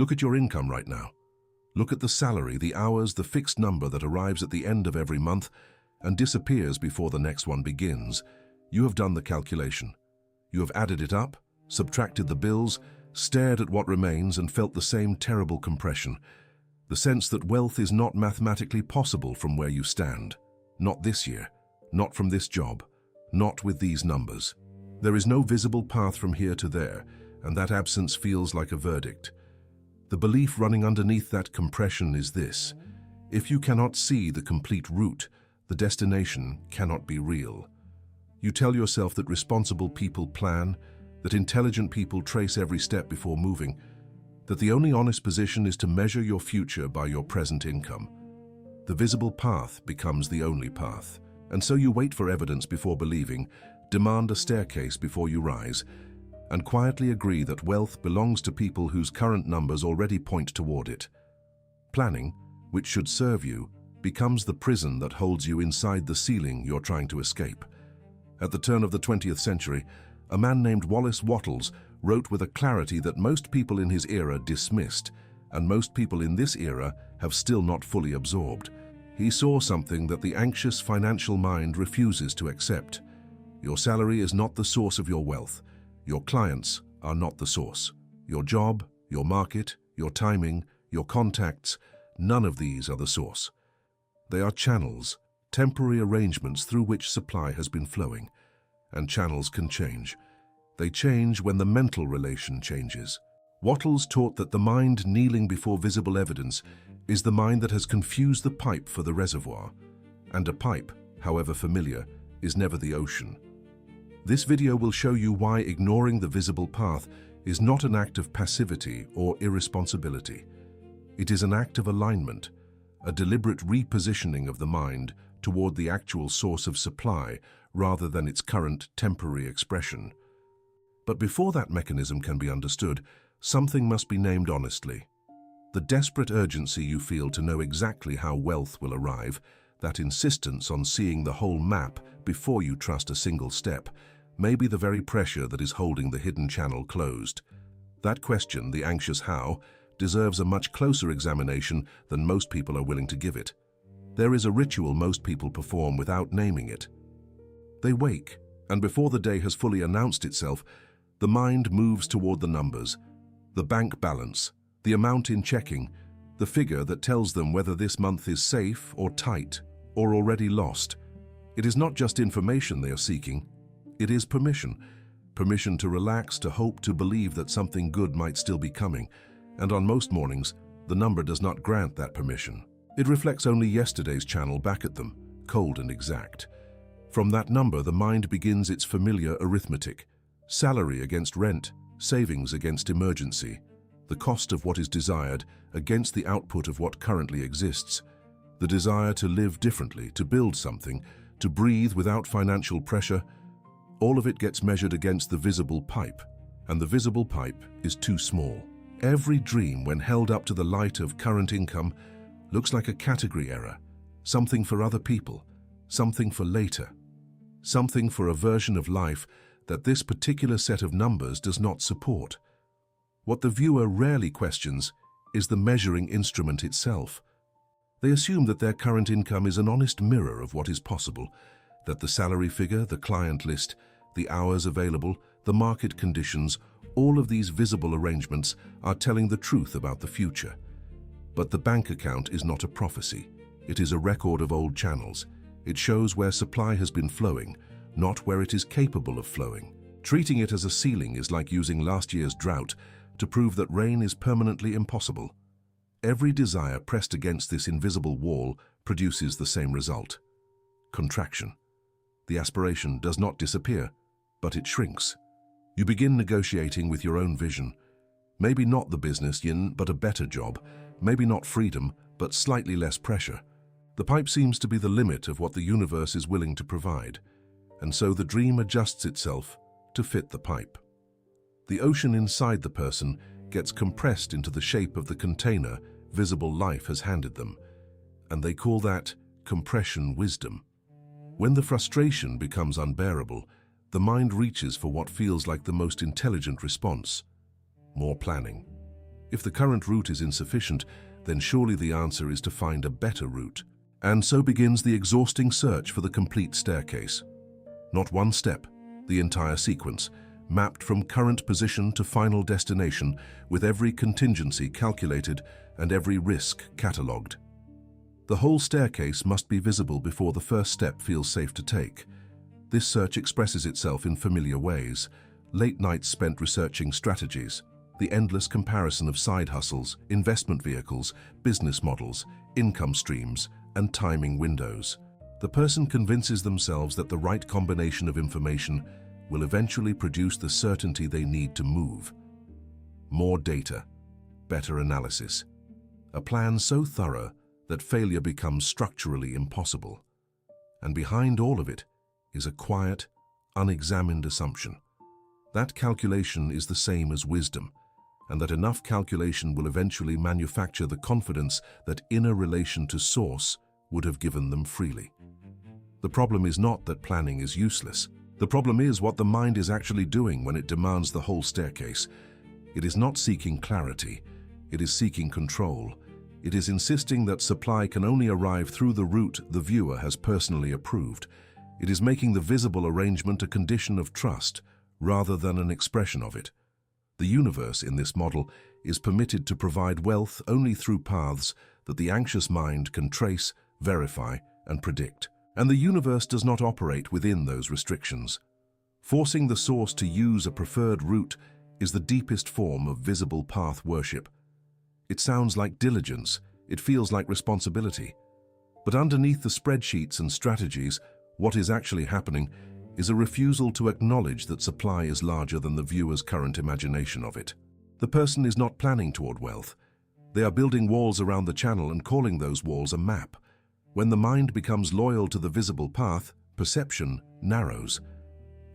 Look at your income right now. Look at the salary, the hours, the fixed number that arrives at the end of every month and disappears before the next one begins. You have done the calculation. You have added it up, subtracted the bills, stared at what remains and felt the same terrible compression. The sense that wealth is not mathematically possible from where you stand. Not this year, not from this job, not with these numbers. There is no visible path from here to there, and that absence feels like a verdict. The belief running underneath that compression is this: if you cannot see the complete route, the destination cannot be real. You tell yourself that responsible people plan, that intelligent people trace every step before moving, that the only honest position is to measure your future by your present income. The visible path becomes the only path, and so you wait for evidence before believing, demand a staircase before you rise, and quietly agree that wealth belongs to people whose current numbers already point toward it. Planning, which should serve you, becomes the prison that holds you inside the ceiling you're trying to escape. At the turn of the 20th century, a man named Wallace Wattles wrote with a clarity that most people in his era dismissed, and most people in this era have still not fully absorbed. He saw something that the anxious financial mind refuses to accept. Your salary is not the source of your wealth. Your clients are not the source. Your job, your market, your timing, your contacts, none of these are the source. They are channels, temporary arrangements through which supply has been flowing. And channels can change. They change when the mental relation changes. Wattles taught that the mind kneeling before visible evidence is the mind that has confused the pipe for the reservoir. And a pipe, however familiar, is never the ocean. This video will show you why ignoring the visible path is not an act of passivity or irresponsibility. It is an act of alignment, a deliberate repositioning of the mind toward the actual source of supply rather than its current temporary expression. But before that mechanism can be understood, something must be named honestly. The desperate urgency you feel to know exactly how wealth will arrive, that insistence on seeing the whole map before you trust a single step, may be the very pressure that is holding the hidden channel closed. That question, the anxious how, deserves a much closer examination than most people are willing to give it. There is a ritual most people perform without naming it. They wake, and before the day has fully announced itself, the mind moves toward the numbers, the bank balance, the amount in checking, the figure that tells them whether this month is safe or tight or already lost. It is not just information they are seeking, it is permission. Permission to relax, to hope, to believe that something good might still be coming. And on most mornings, the number does not grant that permission. It reflects only yesterday's channel back at them, cold and exact. From that number, the mind begins its familiar arithmetic. Salary against rent, savings against emergency, the cost of what is desired against the output of what currently exists, the desire to live differently, to build something, to breathe without financial pressure. All of it gets measured against the visible pipe, and the visible pipe is too small. Every dream, when held up to the light of current income, looks like a category error, something for other people, something for later, something for a version of life that this particular set of numbers does not support. What the viewer rarely questions is the measuring instrument itself. They assume that their current income is an honest mirror of what is possible, that the salary figure, the client list, the hours available, the market conditions, all of these visible arrangements are telling the truth about the future. But the bank account is not a prophecy. It is a record of old channels. It shows where supply has been flowing, not where it is capable of flowing. Treating it as a ceiling is like using last year's drought to prove that rain is permanently impossible. Every desire pressed against this invisible wall produces the same result: contraction. The aspiration does not disappear, but it shrinks. You begin negotiating with your own vision. Maybe not the business yin, but a better job. Maybe not freedom, but slightly less pressure. The pipe seems to be the limit of what the universe is willing to provide, and so the dream adjusts itself to fit the pipe. The ocean inside the person gets compressed into the shape of the container visible life has handed them, and they call that compression wisdom. When the frustration becomes unbearable, the mind reaches for what feels like the most intelligent response: more planning. If the current route is insufficient, then surely the answer is to find a better route. And so begins the exhausting search for the complete staircase. Not one step, the entire sequence, mapped from current position to final destination, with every contingency calculated and every risk catalogued. The whole staircase must be visible before the first step feels safe to take. This search expresses itself in familiar ways: late nights spent researching strategies, the endless comparison of side hustles, investment vehicles, business models, income streams, and timing windows. The person convinces themselves that the right combination of information will eventually produce the certainty they need to move. More data, better analysis. A plan so thorough that failure becomes structurally impossible. And behind all of it is a quiet, unexamined assumption. That calculation is the same as wisdom, and that enough calculation will eventually manufacture the confidence that inner relation to source would have given them freely. The problem is not that planning is useless. The problem is what the mind is actually doing when it demands the whole staircase. It is not seeking clarity, it is seeking control. It is insisting that supply can only arrive through the route the viewer has personally approved. It is making the visible arrangement a condition of trust, rather than an expression of it. The universe in this model is permitted to provide wealth only through paths that the anxious mind can trace, verify, and predict. And the universe does not operate within those restrictions. Forcing the source to use a preferred route is the deepest form of visible path worship. It sounds like diligence, it feels like responsibility. But underneath the spreadsheets and strategies, what is actually happening is a refusal to acknowledge that supply is larger than the viewer's current imagination of it. The person is not planning toward wealth. They are building walls around the channel and calling those walls a map. When the mind becomes loyal to the visible path, perception narrows.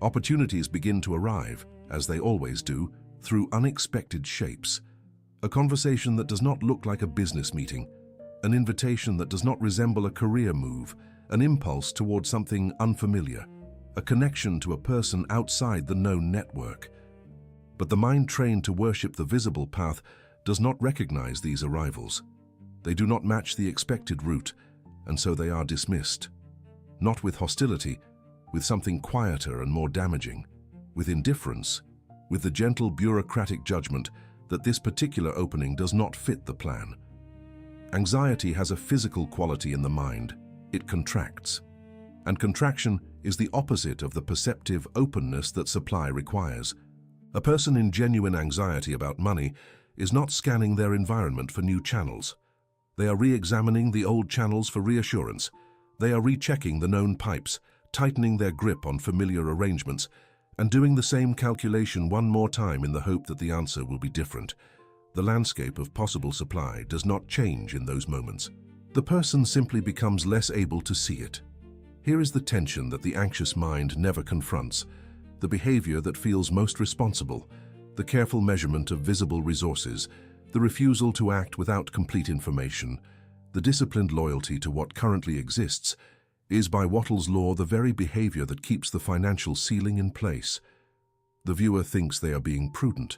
Opportunities begin to arrive, as they always do, through unexpected shapes. A conversation that does not look like a business meeting, an invitation that does not resemble a career move, an impulse toward something unfamiliar, a connection to a person outside the known network. But the mind trained to worship the visible path does not recognize these arrivals. They do not match the expected route, and so they are dismissed. Not with hostility, with something quieter and more damaging, with indifference, with the gentle bureaucratic judgment that this particular opening does not fit the plan. Anxiety has a physical quality in the mind. It contracts. And contraction is the opposite of the perceptive openness that supply requires. A person in genuine anxiety about money is not scanning their environment for new channels. They are re-examining the old channels for reassurance. They are rechecking the known pipes, tightening their grip on familiar arrangements, and doing the same calculation one more time in the hope that the answer will be different. The landscape of possible supply does not change in those moments. The person simply becomes less able to see it. Here is the tension that the anxious mind never confronts, the behavior that feels most responsible, the careful measurement of visible resources, the refusal to act without complete information, the disciplined loyalty to what currently exists, is by Wattles' law the very behavior that keeps the financial ceiling in place. The viewer thinks they are being prudent.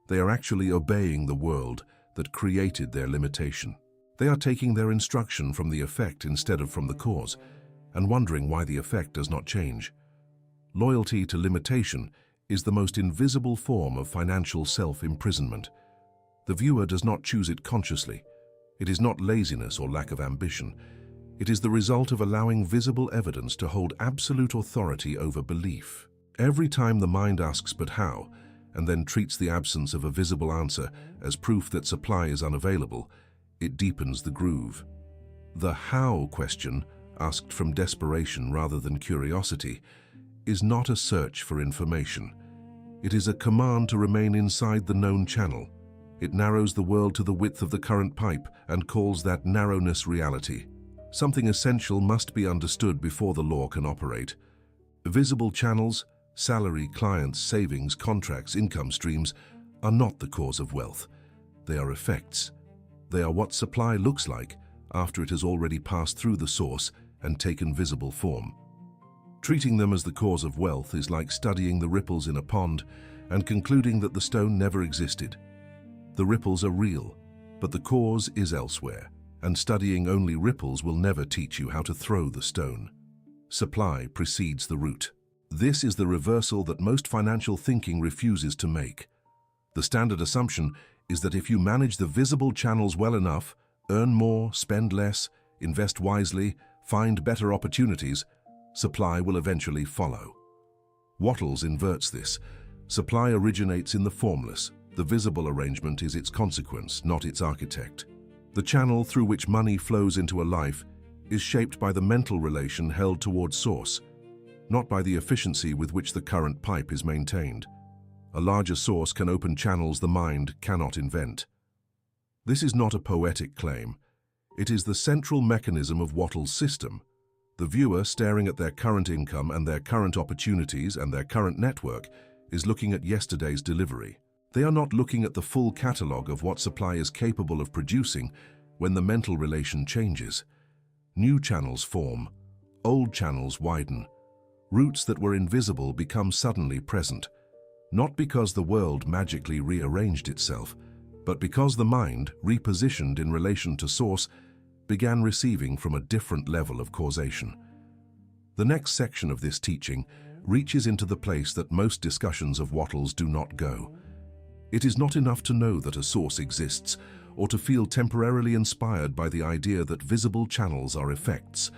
They are actually obeying the world that created their limitation. They are taking their instruction from the effect instead of from the cause, and wondering why the effect does not change. Loyalty to limitation is the most invisible form of financial self-imprisonment. The viewer does not choose it consciously. It is not laziness or lack of ambition. It is the result of allowing visible evidence to hold absolute authority over belief. Every time the mind asks "but how?" and then treats the absence of a visible answer as proof that supply is unavailable, it deepens the groove. The how question, asked from desperation rather than curiosity, is not a search for information. It is a command to remain inside the known channel. It narrows the world to the width of the current pipe and calls that narrowness reality. Something essential must be understood before the law can operate. Visible channels, salary, clients, savings, contracts, income streams are not the cause of wealth. They are effects. They are what supply looks like after it has already passed through the source and taken visible form. Treating them as the cause of wealth is like studying the ripples in a pond and concluding that the stone never existed. The ripples are real, but the cause is elsewhere, and studying only ripples will never teach you how to throw the stone. Supply precedes the root. This is the reversal that most financial thinking refuses to make. The standard assumption is that if you manage the visible channels well enough, earn more, spend less, invest wisely, find better opportunities, supply will eventually follow. Wattles inverts this. Supply originates in the formless. The visible arrangement is its consequence, not its architect. The channel through which money flows into a life is shaped by the mental relation held towards source, not by the efficiency with which the current pipe is maintained. A larger source can open channels the mind cannot invent. This is not a poetic claim. It is the central mechanism of Wattles' system. The viewer, staring at their current income and their current opportunities and their current network, is looking at yesterday's delivery. They are not looking at the full catalogue of what supply is capable of producing when the mental relation changes. New channels form, old channels widen. Routes that were invisible become suddenly present, not because the world magically rearranged itself, but because the mind, repositioned in relation to source, began receiving from a different level of causation. The next section of this teaching reaches into the place that most discussions of Wattles do not go. It is not enough to know that a source exists or to feel temporarily inspired by the idea that visible channels are effects.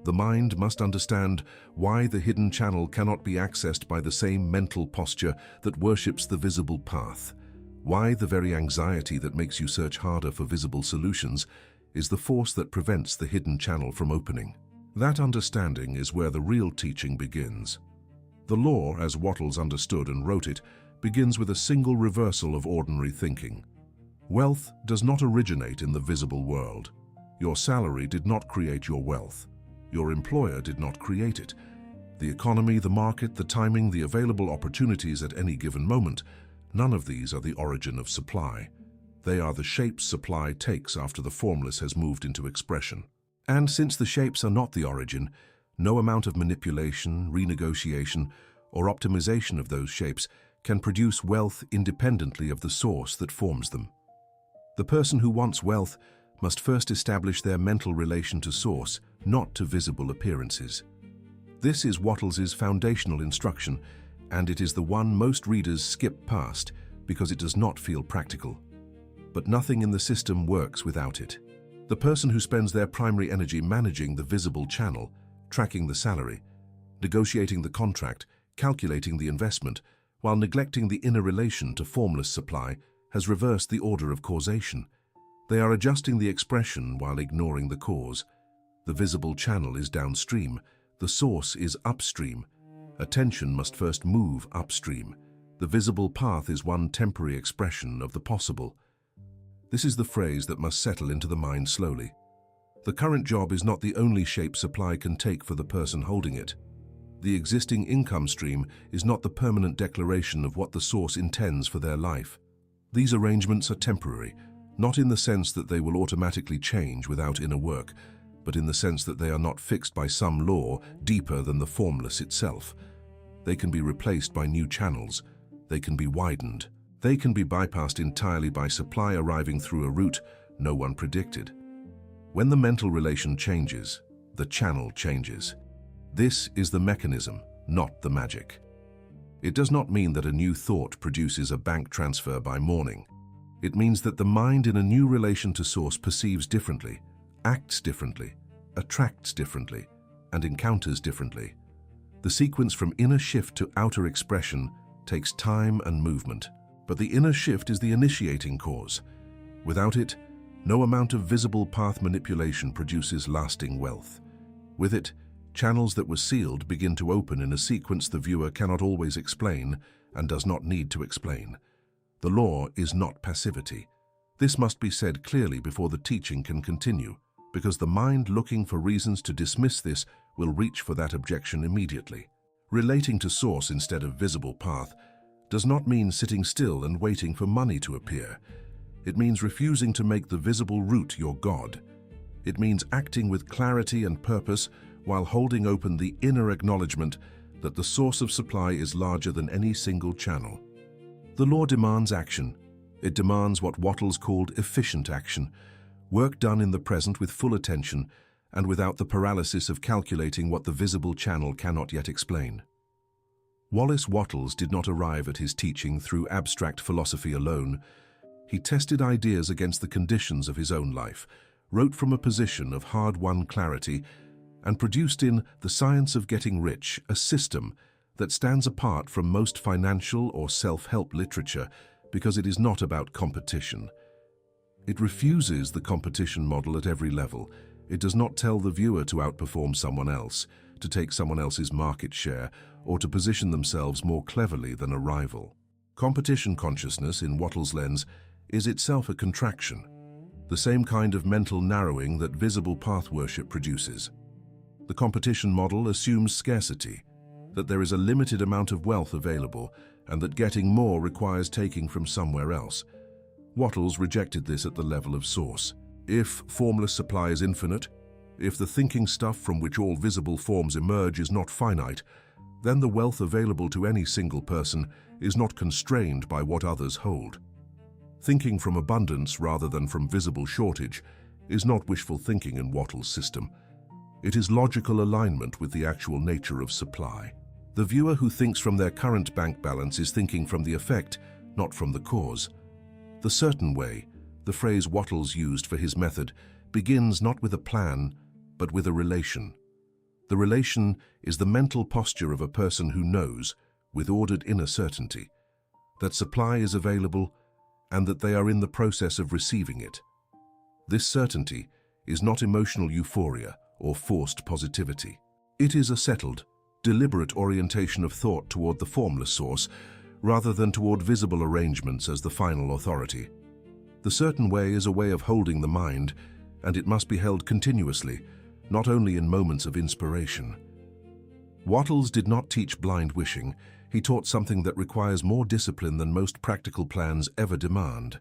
The mind must understand why the hidden channel cannot be accessed by the same mental posture that worships the visible path. Why the very anxiety that makes you search harder for visible solutions is the force that prevents the hidden channel from opening. That understanding is where the real teaching begins. The law, as Wattles understood and wrote it, begins with a single reversal of ordinary thinking. Wealth does not originate in the visible world. Your salary did not create your wealth. Your employer did not create it. The economy, the market, the timing, the available opportunities at any given moment, none of these are the origin of supply. They are the shapes supply takes after the formless has moved into expression. And since the shapes are not the origin, no amount of manipulation, renegotiation, or optimization of those shapes can produce wealth independently of the source that forms them. The person who wants wealth must first establish their mental relation to source, not to visible appearances. This is Wattles's foundational instruction, and it is the one most readers skip past because it does not feel practical. But nothing in the system works without it. The person who spends their primary energy managing the visible channel, tracking the salary, negotiating the contract, calculating the investment, while neglecting the inner relation to formless supply, has reversed the order of causation. They are adjusting the expression while ignoring the cause. The visible channel is downstream. The source is upstream. Attention must first move upstream. The visible path is one temporary expression of the possible. This is the phrase that must settle into the mind slowly. The current job is not the only shape supply can take for the person holding it. The existing income stream is not the permanent declaration of what the source intends for their life. These arrangements are temporary, not in the sense that they will automatically change without inner work, but in the sense that they are not fixed by some law deeper than the formless itself. They can be replaced by new channels. They can be widened. They can be bypassed entirely by supply arriving through a route no one predicted. When the mental relation changes, the channel changes. This is the mechanism, not the magic. It does not mean that a new thought produces a bank transfer by morning. It means that the mind in a new relation to source perceives differently, acts differently, attracts differently, and encounters differently. The sequence from inner shift to outer expression takes time and movement, but the inner shift is the initiating cause. Without it, no amount of visible path manipulation produces lasting wealth. With it, channels that were sealed begin to open in a sequence the viewer cannot always explain and does not need to explain. The law is not passivity. This must be said clearly before the teaching can continue, because the mind looking for reasons to dismiss this will reach for that objection immediately. Relating to source instead of visible path does not mean sitting still and waiting for money to appear. It means refusing to make the visible root your God. It means acting with clarity and purpose while holding open the inner acknowledgement that the source of supply is larger than any single channel. The law demands action. It demands what Wattles called efficient action, work done in the present with full attention and without the paralysis of calculating what the visible channel cannot yet explain. Wallace Wattles did not arrive at his teaching through abstract philosophy alone. He tested ideas against the conditions of his own life, wrote from a position of hard-won clarity, and produced in The Science of Getting Rich a system that stands apart from most financial or self-help literature because it is not about competition. It refuses the competition model at every level. It does not tell the viewer to outperform someone else, to take someone else's market share, or to position themselves more cleverly than a rival. Competition consciousness, in Wattles' lens, is itself a contraction, the same kind of mental narrowing that visible path worship produces. The competition model assumes scarcity, that there is a limited amount of wealth available, and that getting more requires taking from somewhere else. Wattles rejected this at the level of source. If formless supply is infinite, if the thinking stuff from which all visible forms emerge is not finite, then the wealth available to any single person is not constrained by what others hold. Thinking from abundance rather than from visible shortage is not wishful thinking in Wattles' system. It is logical alignment with the actual nature of supply. The viewer who thinks from their current bank balance is thinking from the effect, not from the cause. The certain way, the phrase Wattles used for his method, begins not with a plan, but with a relation. The relation is the mental posture of a person who knows, with ordered inner certainty, that supply is available and that they are in the process of receiving it. This certainty is not emotional euphoria or forced positivity. It is a settled, deliberate orientation of thought toward the formless source, rather than toward visible arrangements as the final authority. The certain way is a way of holding the mind, and it must be held continuously, not only in moments of inspiration. Wattles did not teach blind wishing. He taught something that requires more discipline than most practical plans ever demand.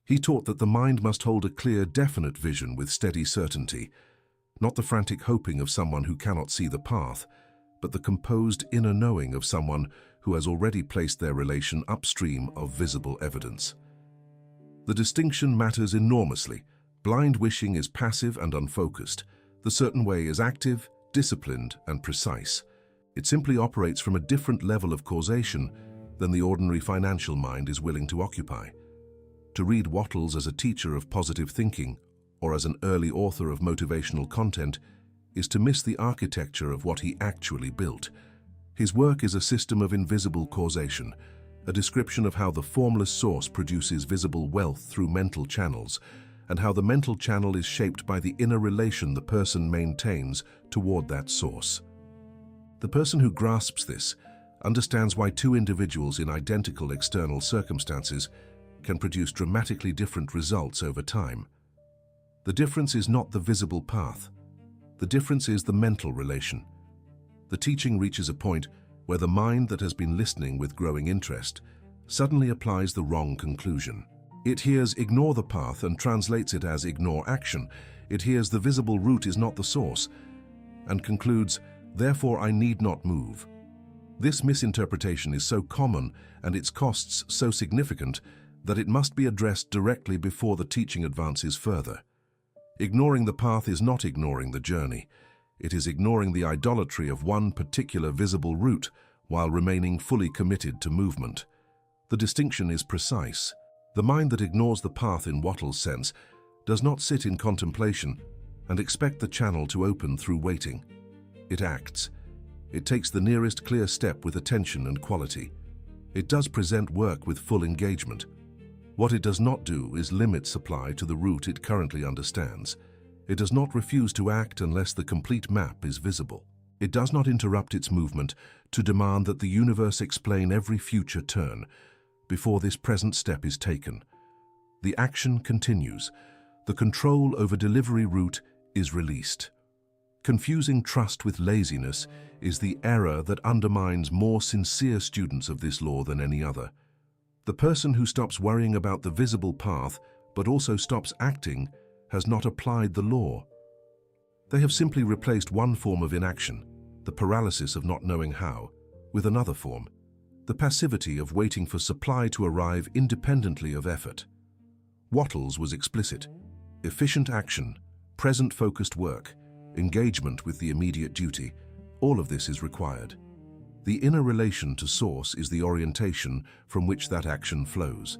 He taught that the mind must hold a clear, definite vision with steady certainty, not the frantic hoping of someone who cannot see the path, but the composed inner knowing of someone who has already placed their relation upstream of visible evidence. The distinction matters enormously. Blind wishing is passive and unfocused. The certain way is active, disciplined, and precise. It simply operates from a different level of causation than the ordinary financial mind is willing to occupy. To read Wattles as a teacher of positive thinking or as an early author of motivational content is to miss the architecture of what he actually built. His work is a system of invisible causation, a description of how the formless source produces visible wealth through mental channels, and how the mental channel is shaped by the inner relation the person maintains toward that source. The person who grasps this understands why two individuals in identical external circumstances can produce dramatically different results over time. The difference is not the visible path. The difference is the mental relation. The teaching reaches a point where the mind that has been listening with growing interest suddenly applies the wrong conclusion. It hears ignore the path and translates it as ignore action. It hears the visible route is not the source and concludes, therefore I need not move. This misinterpretation is so common and its costs so significant that it must be addressed directly before the teaching advances further. Ignoring the path is not ignoring the journey. It is ignoring the idolatry of one particular visible route while remaining fully committed to movement. The distinction is precise. The mind that ignores the path in Wattles' sense does not sit in contemplation and expect the channel to open through waiting. It acts. It takes the nearest clear step with attention and quality. It does present work with full engagement. What it does not do is limit supply to the route it currently understands. It does not refuse to act unless the complete map is visible. It does not interrupt its movement to demand that the universe explain every future turn before this present step is taken. The action continues. The control over delivery route is released. Confusing trust with laziness is the error that undermines more sincere students of this law than any other. The person who stops worrying about the visible path but also stops acting has not applied the law. They have simply replaced one form of inaction, the paralysis of not knowing how, with another form, the passivity of waiting for supply to arrive independently of effort. Wattles was explicit. Efficient action, present-focused work, engagement with the immediate duty, all of this is required. The inner relation to source is the orientation from which that action flows.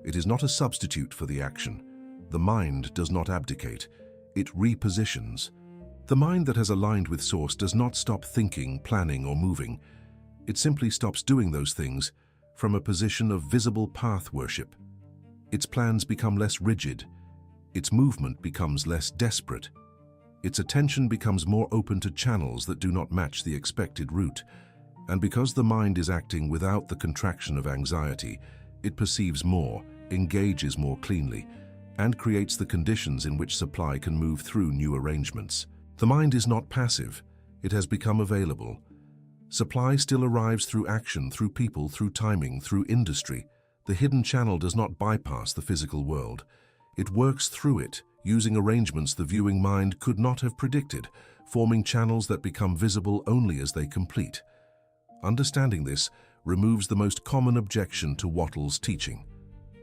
It is not a substitute for the action. The mind does not abdicate. It repositions. The mind that has aligned with source does not stop thinking, planning, or moving. It simply stops doing those things from a position of visible path worship. Its plans become less rigid. Its movement becomes less desperate. Its attention becomes more open to channels that do not match the expected route. And because the mind is acting without the contraction of anxiety, it perceives more, engages more cleanly, and creates the conditions in which supply can move through new arrangements. The mind is not passive. It has become available. Supply still arrives through action, through people, through timing, through industry. The hidden channel does not bypass the physical world. It works through it, using arrangements the viewing mind could not have predicted, forming channels that become visible only as they complete. Understanding this removes the most common objection to Wattles' teaching.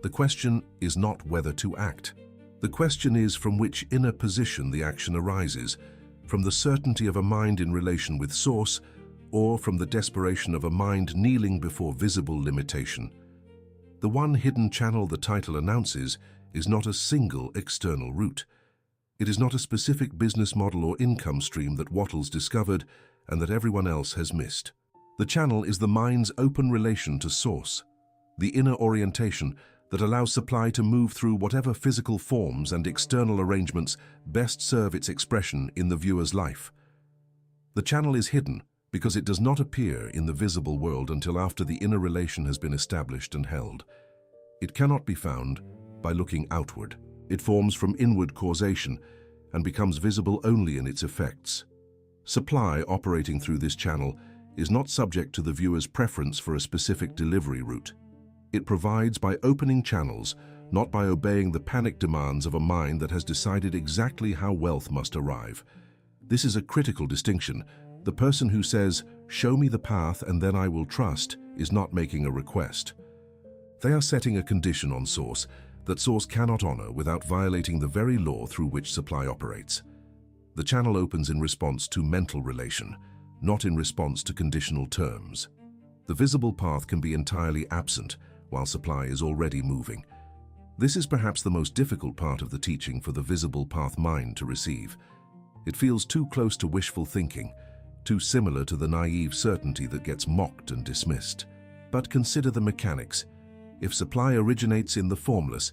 The question is not whether to act. The question is from which inner position the action arises, from the certainty of a mind in relation with source, or from the desperation of a mind kneeling before visible limitation. The one hidden channel the title announces is not a single external route. It is not a specific business model or income stream that Wattles discovered and that everyone else has missed. The channel is the mind's open relation to source, the inner orientation that allows supply to move through whatever physical forms and external arrangements best serve its expression in the viewer's life. The channel is hidden because it does not appear in the visible world until after the inner relation has been established and held. It cannot be found by looking outward. It forms from inward causation and becomes visible only in its effects. Supply operating through this channel is not subject to the viewer's preference for a specific delivery route. It provides by opening channels, not by obeying the panic demands of a mind that has decided exactly how wealth must arrive. This is a critical distinction. The person who says, "Show me the path and then I will trust," is not making a request. They are setting a condition on source that source cannot honor without violating the very law through which supply operates. The channel opens in response to mental relation, not in response to conditional terms. The visible path can be entirely absent while supply is already moving. This is perhaps the most difficult part of the teaching for the visible path mind to receive. It feels too close to wishful thinking, too similar to the naive certainty that gets mocked and dismissed. But consider the mechanics. If supply originates in the formless,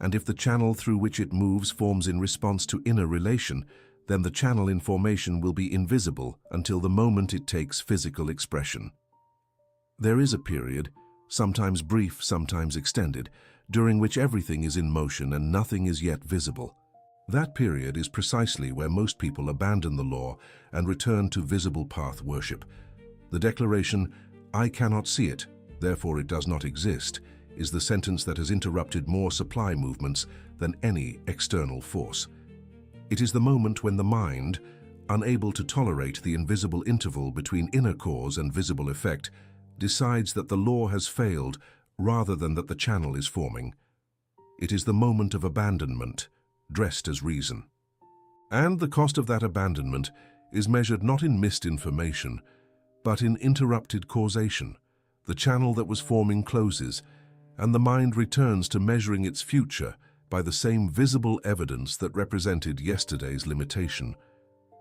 and if the channel through which it moves forms in response to inner relation, then the channel in formation will be invisible until the moment it takes physical expression. There is a period, sometimes brief, sometimes extended, during which everything is in motion and nothing is yet visible. That period is precisely where most people abandon the law and return to visible path worship. The declaration, "I cannot see it, therefore it does not exist," is the sentence that has interrupted more supply movements than any external force. It is the moment when the mind, unable to tolerate the invisible interval between inner cause and visible effect, decides that the law has failed rather than that the channel is forming. It is the moment of abandonment, dressed as reason. And the cost of that abandonment is measured not in missed information, but in interrupted causation. The channel that was forming closes, and the mind returns to measuring its future by the same visible evidence that represented yesterday's limitation.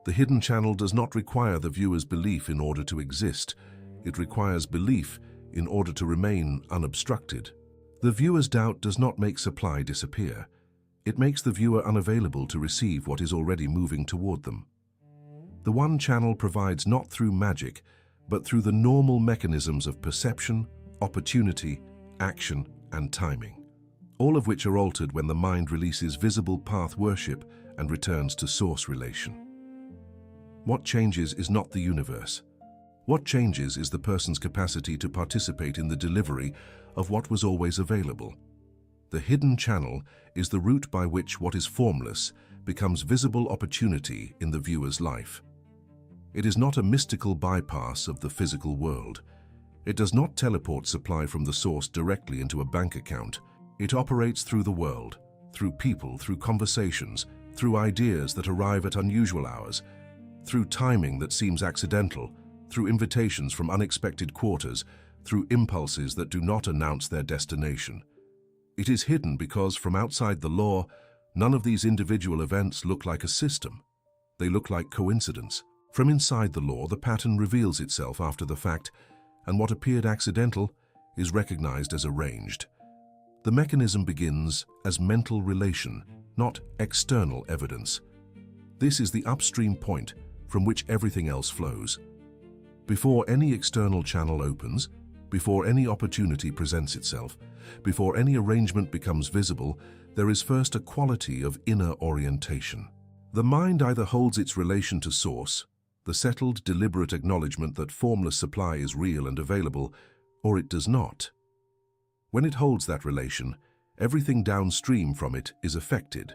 The hidden channel does not require the viewer's belief in order to exist. It requires belief in order to remain unobstructed. The viewer's doubt does not make supply disappear. It makes the viewer unavailable to receive what is already moving toward them. The one channel provides not through magic, but through the normal mechanisms of perception, opportunity, action, and timing, all of which are altered when the mind releases visible path worship and returns to source relation. What changes is not the universe. What changes is the person's capacity to participate in the delivery of what was always available. The hidden channel is the route by which what is formless becomes visible opportunity in the viewer's life. It is not a mystical bypass of the physical world. It does not teleport supply from the source directly into a bank account. It operates through the world, through people, through conversations, through ideas that arrive at unusual hours, through timing that seems accidental, through invitations from unexpected quarters, through impulses that do not announce their destination. It is hidden because, from outside the law, none of these individual events look like a system. They look like coincidence. From inside the law, the pattern reveals itself after the fact, and what appeared accidental is recognized as arranged. The mechanism begins as mental relation, not external evidence. This is the upstream point from which everything else flows. Before any external channel opens, before any opportunity presents itself, before any arrangement becomes visible, there is first a quality of inner orientation. The mind either holds its relation to source, the settled, deliberate acknowledgement that formless supply is real and available, or it does not. When it holds that relation, everything downstream from it is affected.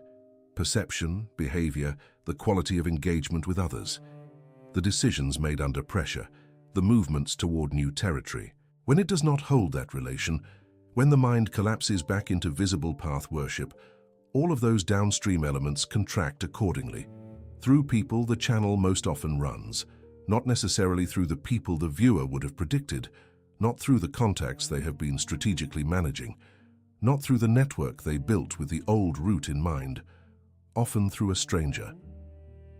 Perception, behavior, the quality of engagement with others, the decisions made under pressure, the movements toward new territory. When it does not hold that relation, when the mind collapses back into visible path worship, all of those downstream elements contract accordingly. Through people, the channel most often runs, not necessarily through the people the viewer would have predicted, not through the contacts they have been strategically managing, not through the network they built with the old route in mind, often through a stranger,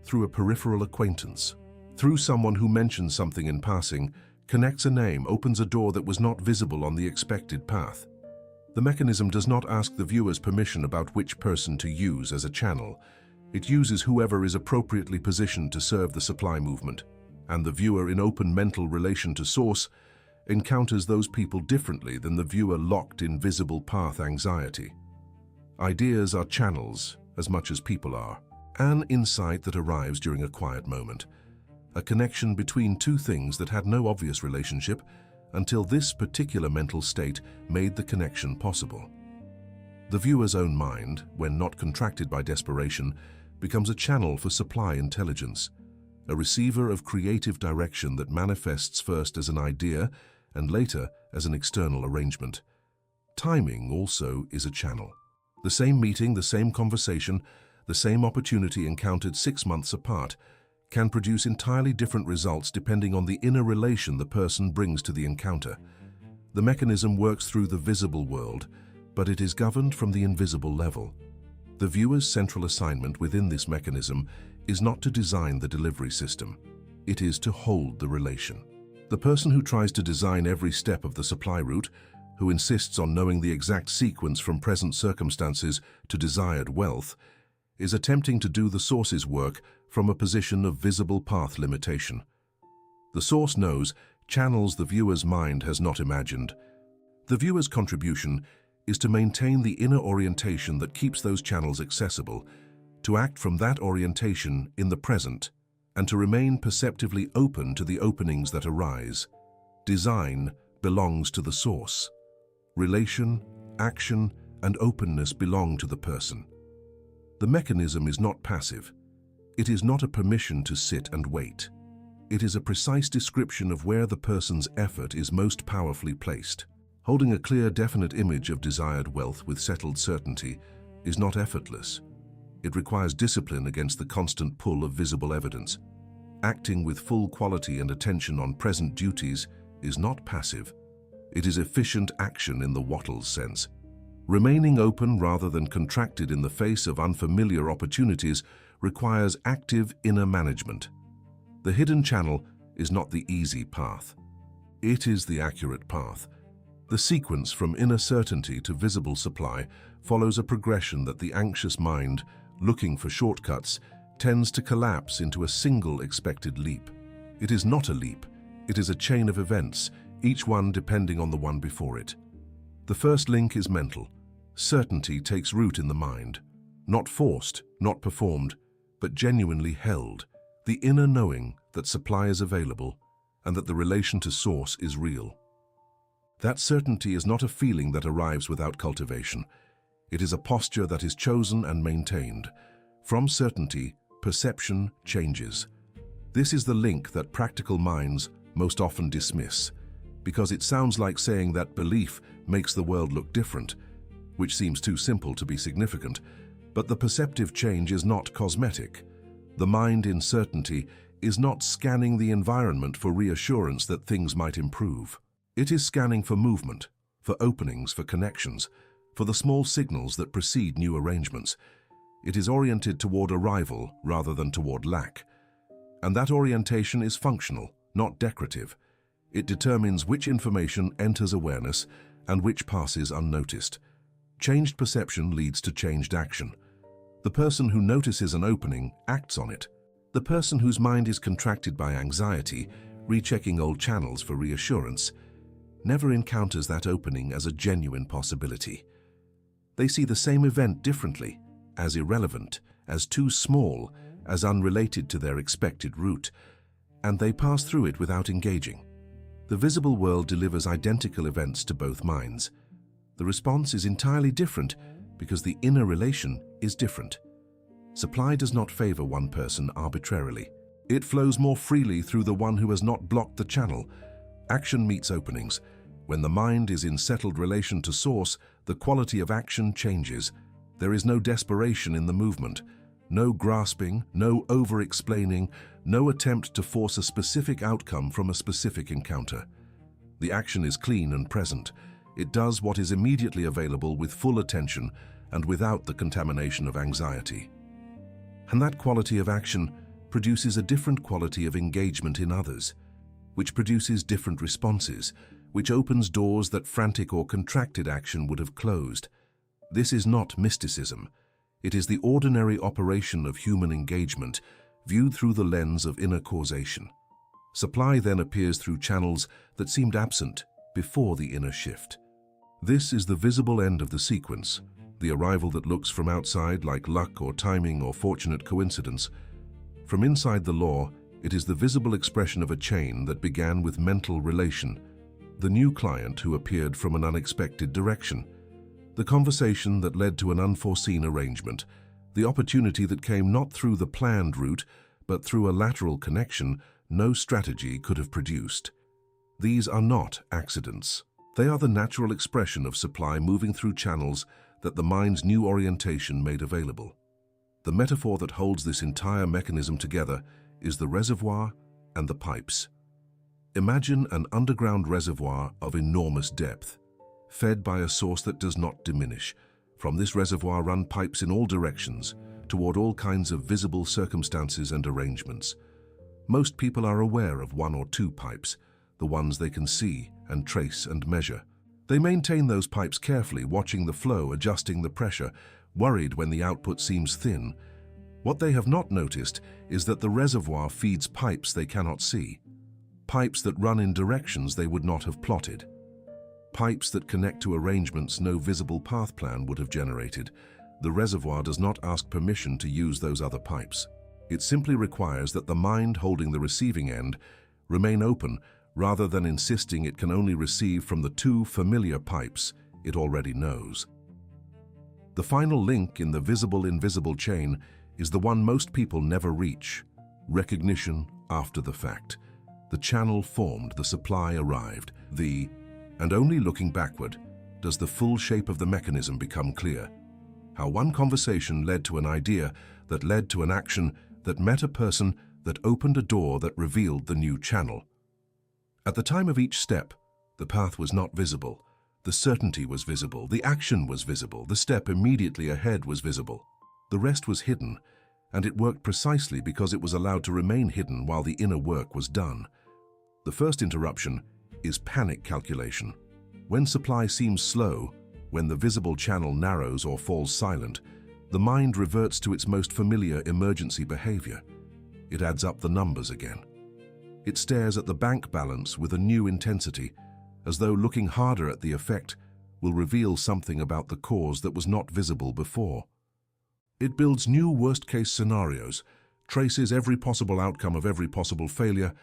through a peripheral acquaintance, through someone who mentions something in passing, connects a name, opens a door that was not visible on the expected path. The mechanism does not ask the viewer's permission about which person to use as a channel. It uses whoever is appropriately positioned to serve the supply movement, and the viewer, in open mental relation to source, encounters those people differently than the viewer locked in visible path anxiety. Ideas are channels as much as people are. An insight that arrives during a quiet moment, a connection between two things that had no obvious relationship until this particular mental state made the connection possible. The viewer's own mind, when not contracted by desperation, becomes a channel for supply intelligence, a receiver of creative direction that manifests first as an idea and later as an external arrangement. Timing also is a channel. The same meeting, the same conversation, the same opportunity encountered 6 months apart can produce entirely different results depending on the inner relation the person brings to the encounter. The mechanism works through the visible world, but it is governed from the invisible level. The viewer's central assignment within this mechanism is not to design the delivery system. It is to hold the relation. The person who tries to design every step of the supply route, who insists on knowing the exact sequence from present circumstances to desired wealth, is attempting to do the source's work from a position of visible path limitation. The source knows, channels the viewer's mind has not imagined. The viewer's contribution is to maintain the inner orientation that keeps those channels accessible, to act from that orientation in the present, and to remain perceptively open to the openings that arise. Design belongs to the source. Relation, action, and openness belong to the person. The mechanism is not passive. It is not a permission to sit and wait. It is a precise description of where the person's effort is most powerfully placed. Holding a clear, definite image of desired wealth with settled certainty is not effortless. It requires discipline against the constant pull of visible evidence. Acting with full quality and attention on present duties is not passive. It is efficient action in the Wattles sense. Remaining open rather than contracted in the face of unfamiliar opportunities requires active inner management. The hidden channel is not the easy path. It is the accurate path. The sequence from inner certainty to visible supply follows a progression that the anxious mind, looking for shortcuts, tends to collapse into a single expected leap. It is not a leap. It is a chain of events, each one depending on the one before it. The first link is mental. Certainty takes root in the mind, not forced, not performed, but genuinely held. The inner knowing that supply is available and that the relation to source is real. That certainty is not a feeling that arrives without cultivation. It is a posture that is chosen and maintained. From certainty, perception changes. This is the link that practical minds most often dismiss, because it sounds like saying that belief makes the world look different, which seems too simple to be significant. But the perceptive change is not cosmetic. The mind in certainty is not scanning the environment for reassurance that things might improve. It is scanning for movement, for openings, for connections, for the small signals that precede new arrangements. It is oriented toward arrival rather than toward lack. And that orientation is functional, not decorative. It determines which information enters awareness and which passes unnoticed. Changed perception leads to changed action. The person who notices an opening acts on it. The person whose mind is contracted by anxiety, rechecking old channels for reassurance, never encounters that opening as a genuine possibility. They see the same event differently, as irrelevant, as too small, as unrelated to their expected route, and they pass through it without engaging. The visible world delivers identical events to both minds. The response is entirely different because the inner relation is different. Supply does not favor one person arbitrarily. It flows more freely through the one who has not blocked the channel. Action meets openings. When the mind is in settled relation to source, the quality of action changes. There is no desperation in the movement, no grasping, no over-explaining, no attempt to force a specific outcome from a specific encounter. The action is clean and present. It does what is immediately available with full attention and without the contamination of anxiety. And that quality of action produces a different quality of engagement in others, which produces different responses, which opens doors that frantic or contracted action would have closed. This is not mysticism. It is the ordinary operation of human engagement, viewed through the lens of inner causation. Supply then appears through channels that seemed absent before the inner shift. This is the visible end of the sequence, the arrival that looks from outside like luck or timing or fortunate coincidence. From inside the law, it is the visible expression of a chain that began with mental relation, the new client who appeared from an unexpected direction, the conversation that led to an unforeseen arrangement, the opportunity that came not through the planned route, but through a lateral connection no strategy could have produced. These are not accidents. They are the natural expression of supply moving through channels that the mind's new orientation made available. The metaphor that holds this entire mechanism together is the reservoir and the pipes. Imagine an underground reservoir of enormous depth, fed by a source that does not diminish. From this reservoir run pipes in all directions, toward all kinds of visible circumstances and arrangements. Most people are aware of one or two pipes, the ones they can see and trace and measure. They maintain those pipes carefully, watching the flow, adjusting the pressure, worried when the output seems thin. What they have not noticed is that the reservoir feeds pipes they cannot see. Pipes that run in directions they would not have plotted. Pipes that connect to arrangements no visible path plan would have generated. The reservoir does not ask permission to use those other pipes. It simply requires that the mind holding the receiving end remain open rather than insisting it can only receive from the two familiar pipes it already knows. The final link in the visible-invisible chain is the one most people never reach: recognition after the fact. The channel formed, the supply arrived, and only looking backward does the full shape of the mechanism become clear. How one conversation led to an idea that led to an action that met a person that opened a door that revealed the new channel. At the time of each step, the path was not visible. The certainty was visible, the action was visible, the step immediately ahead was visible. The rest was hidden, and it worked precisely because it was allowed to remain hidden while the inner work was done. The first interruption is panic calculation. When supply seems slow, when the visible channel narrows or falls silent, the mind reverts to its most familiar emergency behavior. It adds up the numbers again. It stares at the bank balance with a new intensity, as though looking harder at the effect will reveal something about the cause that was not visible before. It builds new worst-case scenarios, traces every possible outcome of every possible failure,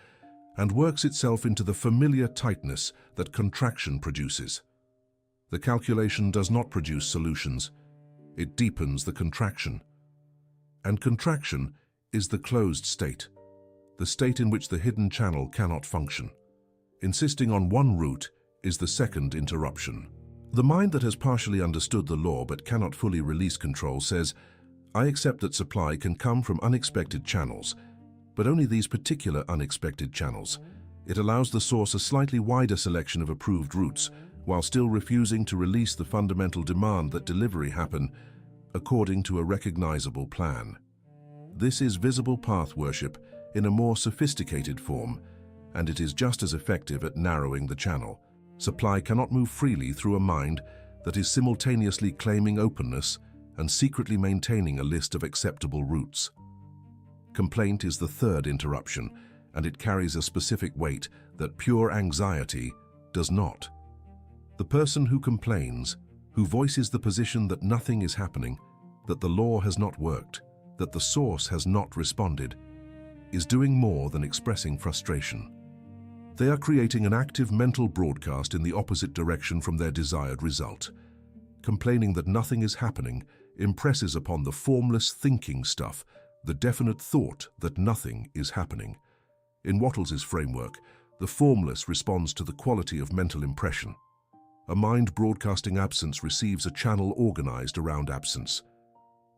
and works itself into the familiar tightness that contraction produces. The calculation does not produce solutions. It deepens the contraction. And contraction is the closed state, the state in which the hidden channel cannot function. Insisting on one route is the second interruption. The mind that has partially understood the law but cannot fully release control says, I accept that supply can come from unexpected channels, but only these particular unexpected channels. It allows the source a slightly wider selection of approved routes, while still refusing to release the fundamental demand that delivery happen according to a recognizable plan. This is visible path worship in a more sophisticated form, and it is just as effective at narrowing the channel. Supply cannot move freely through a mind that is simultaneously claiming openness and secretly maintaining a list of acceptable routes. Complaint is the third interruption, and it carries a specific weight that pure anxiety does not. The person who complains, who voices the position that nothing is happening, that the law has not worked, that the source has not responded, is doing more than expressing frustration. They are creating an active mental broadcast in the opposite direction from their desired result. Complaining that nothing is happening impresses upon the formless thinking stuff the definite thought that nothing is happening. In Wattles's framework, the formless responds to the quality of mental impression. A mind broadcasting absence receives a channel organized around absence.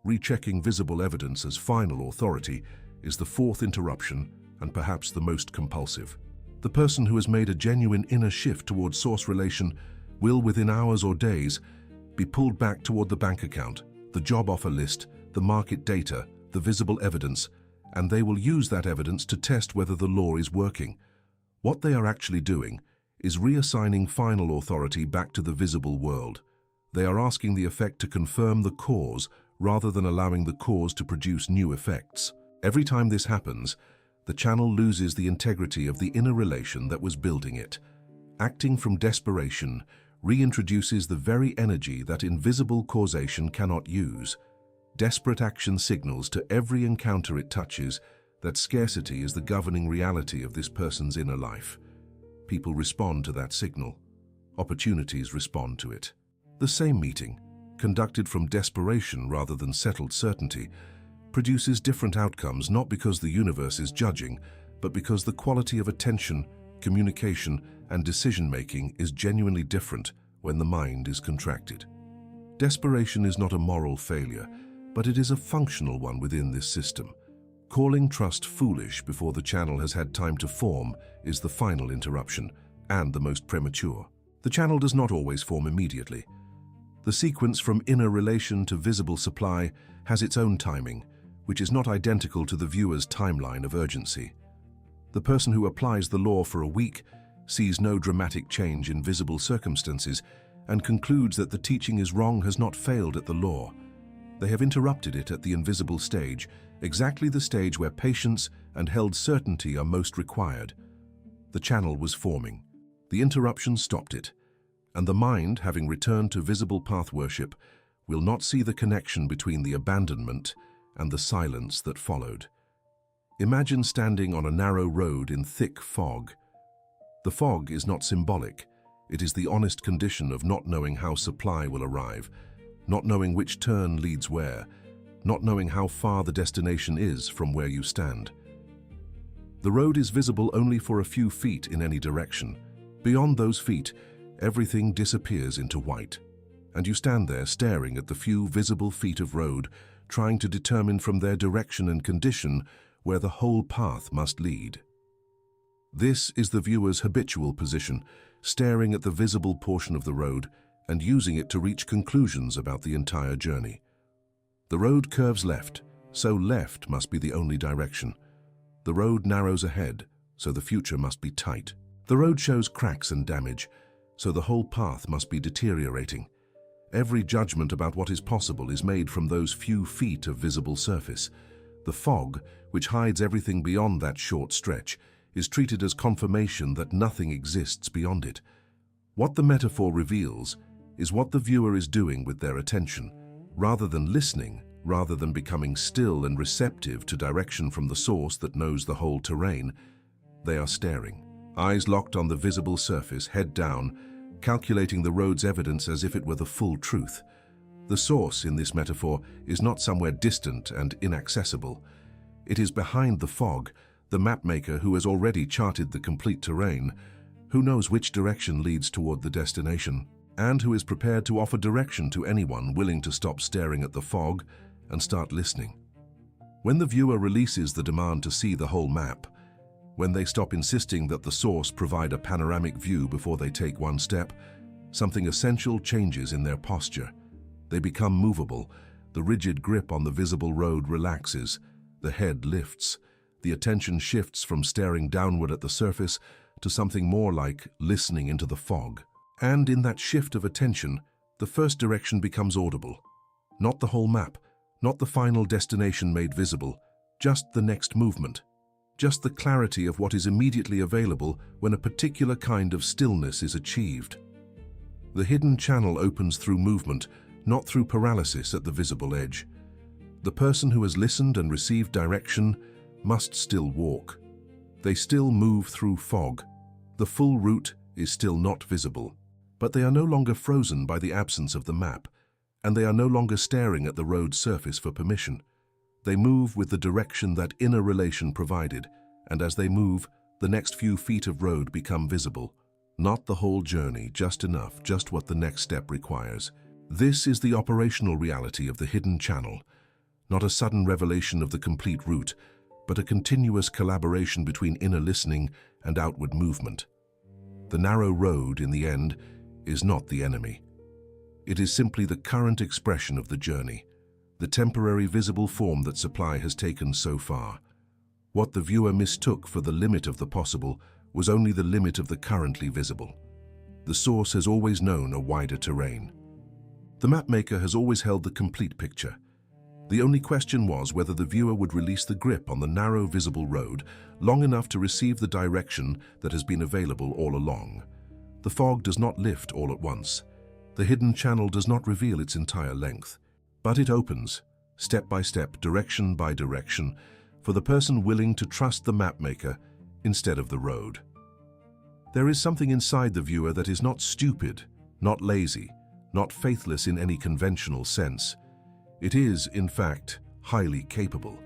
Rechecking visible evidence as final authority is the fourth interruption and perhaps the most compulsive. The person who has made a genuine inner shift toward source relation will, within hours or days, be pulled back toward the bank account, the job offer list, the market data, the visible evidence, and they will use that evidence to test whether the law is working. What they are actually doing is reassigning final authority back to the visible world. They are asking the effect to confirm the cause rather than allowing the cause to produce new effects. Every time this happens, the channel loses the integrity of the inner relation that was building it. Acting from desperation reintroduces the very energy that invisible causation cannot use. Desperate action signals to every encounter it touches that scarcity is the governing reality of this person's inner life. People respond to that signal. Opportunities respond to it. The same meeting, conducted from desperation rather than settled certainty, produces different outcomes not because the universe is judging, but because the quality of attention, communication, and decision-making is genuinely different when the mind is contracted. Desperation is not a moral failure, but it is a functional one within this system. Calling trust foolish before the channel has had time to form is the final interruption, and the most premature. The channel does not always form immediately. The sequence from inner relation to visible supply has its own timing, which is not identical to the viewer's timeline of urgency. The person who applies the law for a week sees no dramatic change in visible circumstances and concludes that the teaching is wrong has not failed at the law. They have interrupted it at the invisible stage, exactly the stage where patience and held certainty are most required. The channel was forming. The interruption stopped it, and the mind, having returned to visible path worship, will not see the connection between the abandonment and the silence that followed. Imagine standing on a narrow road in thick fog. The fog is not symbolic. It is the honest condition of not knowing how supply will arrive, not knowing which turn leads where, not knowing how far the destination is from where you stand. The road is visible only for a few feet in any direction. Beyond those feet, everything disappears into white, and you stand there staring at the few visible feet of road, trying to determine from their direction and condition where the whole path must lead. This is the viewer's habitual position, staring at the visible portion of the road and using it to reach conclusions about the entire journey. The road curves left, so left must be the only direction. The road narrows ahead, so the future must be tight. The road shows cracks and damage, so the whole path must be deteriorating. Every judgment about what is possible is made from those few feet of visible surface. The fog, which hides everything beyond that short stretch, is treated as confirmation that nothing exists beyond it. What the metaphor reveals is what the viewer is doing with their attention. Rather than listening, rather than becoming still and receptive to direction from the source that knows the whole terrain, they are staring, eyes locked on the visible surface, head down, calculating the road's evidence as if it were the full truth. The source in this metaphor is not somewhere distant and inaccessible. It is behind the fog, the mapmaker who has already charted the complete terrain, who knows which direction leads toward the destination, and who is prepared to offer direction to anyone willing to stop staring at the fog and start listening. When the viewer releases the demand to see the whole map, when they stop insisting that the source provide a panoramic view before they take one step, something essential changes in their posture. They become movable, the rigid grip on the visible road relaxes, the head lifts, the attention shifts from staring downward at the surface to something more like listening into the fog. And in that shift of attention, the first direction becomes audible. Not the whole map, not the final destination made visible, just the next movement. Just the clarity of what is immediately available when a particular kind of stillness is achieved. The hidden channel opens through movement, not through paralysis at the visible edge. The person who has listened and received direction must still walk. They still move through fog. The full route is still not visible, but they are no longer frozen by the absence of the map, and they are no longer staring at the road's surface for permission. They move with the direction that inner relation provided, and as they move, the next few feet of road become visible. Not the whole journey, just enough, just what the next step requires. This is the operational reality of the hidden channel, not a sudden revelation of the complete route, but a continuous collaboration between inner listening and outward movement. The narrow road, in the end, is not the enemy. It is simply the current expression of the journey, the temporary visible form that supply has taken so far. What the viewer mistook for the limit of the possible was only the limit of the currently visible. The source has always known a wider terrain. The mapmaker has always held the complete picture. The only question was whether the viewer would release the grip on the narrow visible road long enough to receive the direction that has been available all along. The fog does not lift all at once. The hidden channel does not reveal its entire length, but it opens, step by step, direction by direction, for the person willing to trust the mapmaker instead of the road. There is something inside the viewer that is not stupid, not lazy, not faithless in any conventional sense. It is, in fact, highly capable.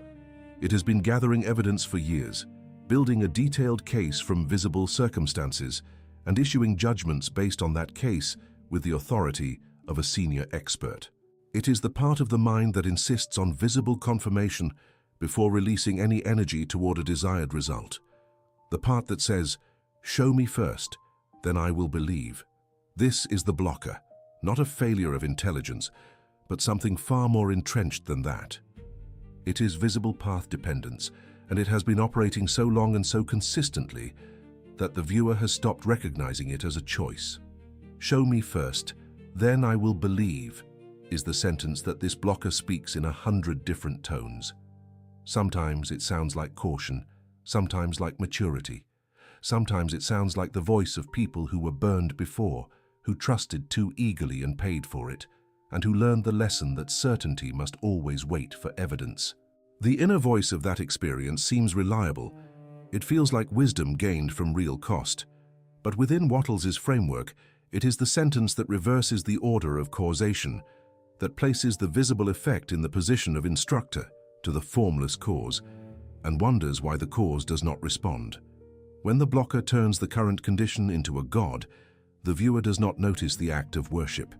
It has been gathering evidence for years, building a detailed case from visible circumstances, and issuing judgments based on that case with the authority of a senior expert. It is the part of the mind that insists on visible confirmation before releasing any energy toward a desired result. The part that says, "Show me first, then I will believe." This is the blocker, not a failure of intelligence, but something far more entrenched than that. It is visible path dependence, and it has been operating so long and so consistently that the viewer has stopped recognizing it as a choice. "Show me first, then I will believe," is the sentence that this blocker speaks in 100 different tones. Sometimes it sounds like caution, sometimes like maturity. Sometimes it sounds like the voice of people who were burned before, who trusted too eagerly and paid for it, and who learned the lesson that certainty must always wait for evidence. The inner voice of that experience seems reliable. It feels like wisdom gained from real cost. But within Wattles's framework, it is the sentence that reverses the order of causation, that places the visible effect in the position of instructor to the formless cause, and wonders why the cause does not respond. When the blocker turns the current condition into a god, the viewer does not notice the act of worship.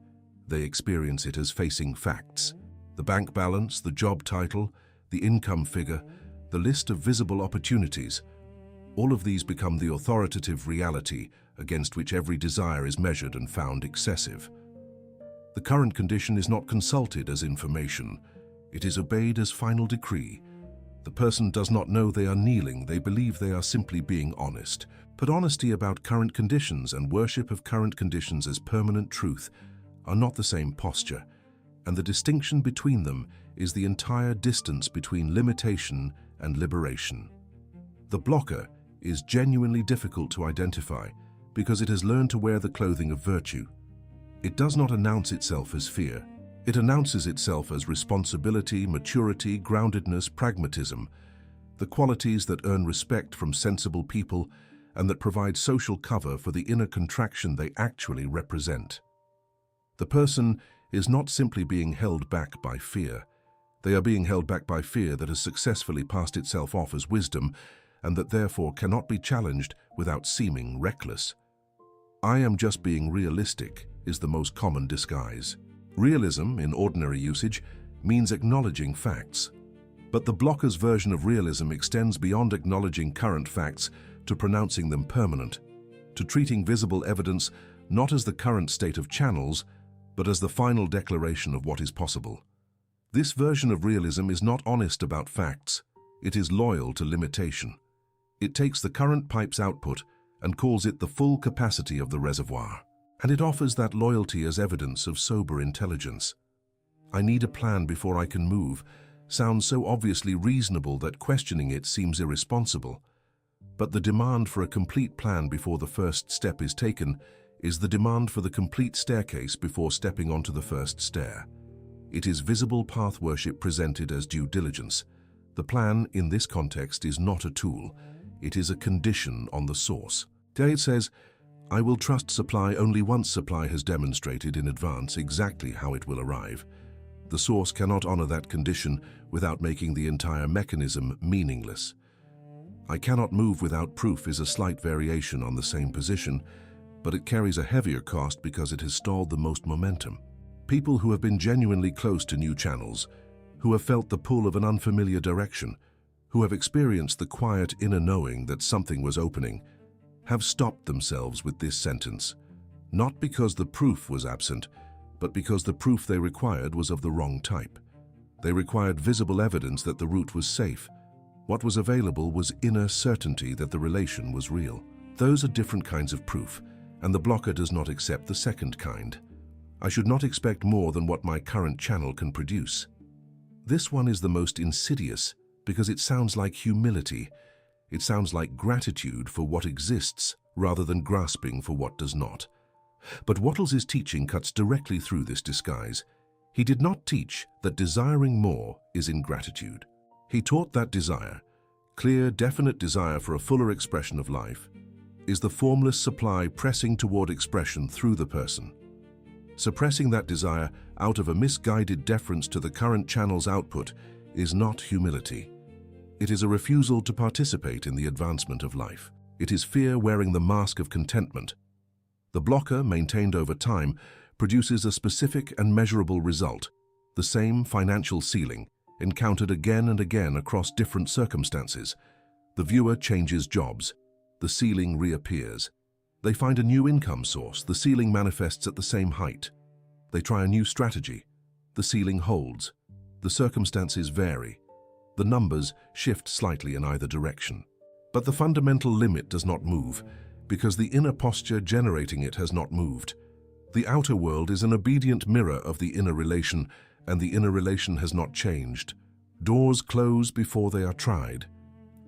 They experience it as facing facts. The bank balance, the job title, the income figure, the list of visible opportunities, all of these become the authoritative reality against which every desire is measured and found excessive. The current condition is not consulted as information. It is obeyed as final decree. The person does not know they are kneeling, they believe they are simply being honest. But honesty about current conditions and worship of current conditions as permanent truth are not the same posture, and the distinction between them is the entire distance between limitation and liberation. The blocker is genuinely difficult to identify because it has learned to wear the clothing of virtue. It does not announce itself as fear. It announces itself as responsibility, maturity, groundedness, pragmatism, the qualities that earn respect from sensible people and that provide social cover for the inner contraction they actually represent. The person is not simply being held back by fear. They are being held back by fear that has successfully passed itself off as wisdom and that therefore cannot be challenged without seeming reckless. "I am just being realistic" is the most common disguise. Realism, in ordinary usage, means acknowledging facts. But the blocker's version of realism extends beyond acknowledging current facts to pronouncing them permanent, to treating visible evidence not as the current state of channels, but as the final declaration of what is possible. This version of realism is not honest about facts. It is loyal to limitation. It takes the current pipe's output and calls it the full capacity of the reservoir. And it offers that loyalty as evidence of sober intelligence. "I need a plan before I can move" sounds so obviously reasonable that questioning it seems irresponsible. But the demand for a complete plan before the first step is taken is the demand for the complete staircase before stepping onto the first stair. It is visible path worship presented as due diligence. The plan, in this context, is not a tool. It is a condition on the source. There it says, "I will trust supply only once supply has demonstrated in advance exactly how it will arrive." The source cannot honor that condition without making the entire mechanism meaningless. "I cannot move without proof" is a slight variation on the same position, but it carries a heavier cost because it has stalled the most momentum. People who have been genuinely close to new channels, who have felt the pull of an unfamiliar direction, who have experienced the quiet inner knowing that something was opening, have stopped themselves with this sentence, not because the proof was absent, but because the proof they required was of the wrong type. They required visible evidence that the route was safe. What was available was inner certainty that the relation was real. Those are different kinds of proof, and the blocker does not accept the second kind. "I should not expect more than what my current channel can produce." This one is the most insidious because it sounds like humility. It sounds like gratitude for what exists rather than grasping for what does not. But Wattles' teaching cuts directly through this disguise. He did not teach that desiring more is ingratitude. He taught that desire, clear, definite desire for a fuller expression of life, is the formless supply pressing toward expression through the person. Suppressing that desire out of a misguided deference to the current channel's output is not humility. It is a refusal to participate in the advancement of life. It is fear wearing the mask of contentment. The blocker, maintained over time, produces a specific and measurable result, the same financial ceiling, encountered again and again across different circumstances. The viewer changes jobs. The ceiling reappears. They find a new income source. The ceiling manifests at the same height. They try a new strategy. The ceiling holds. The circumstances vary. The numbers shift slightly in either direction. But the fundamental limit does not move, because the inner posture generating it has not moved. The outer world is an obedient mirror of the inner relation, and the inner relation has not changed. Doors close before they are tried.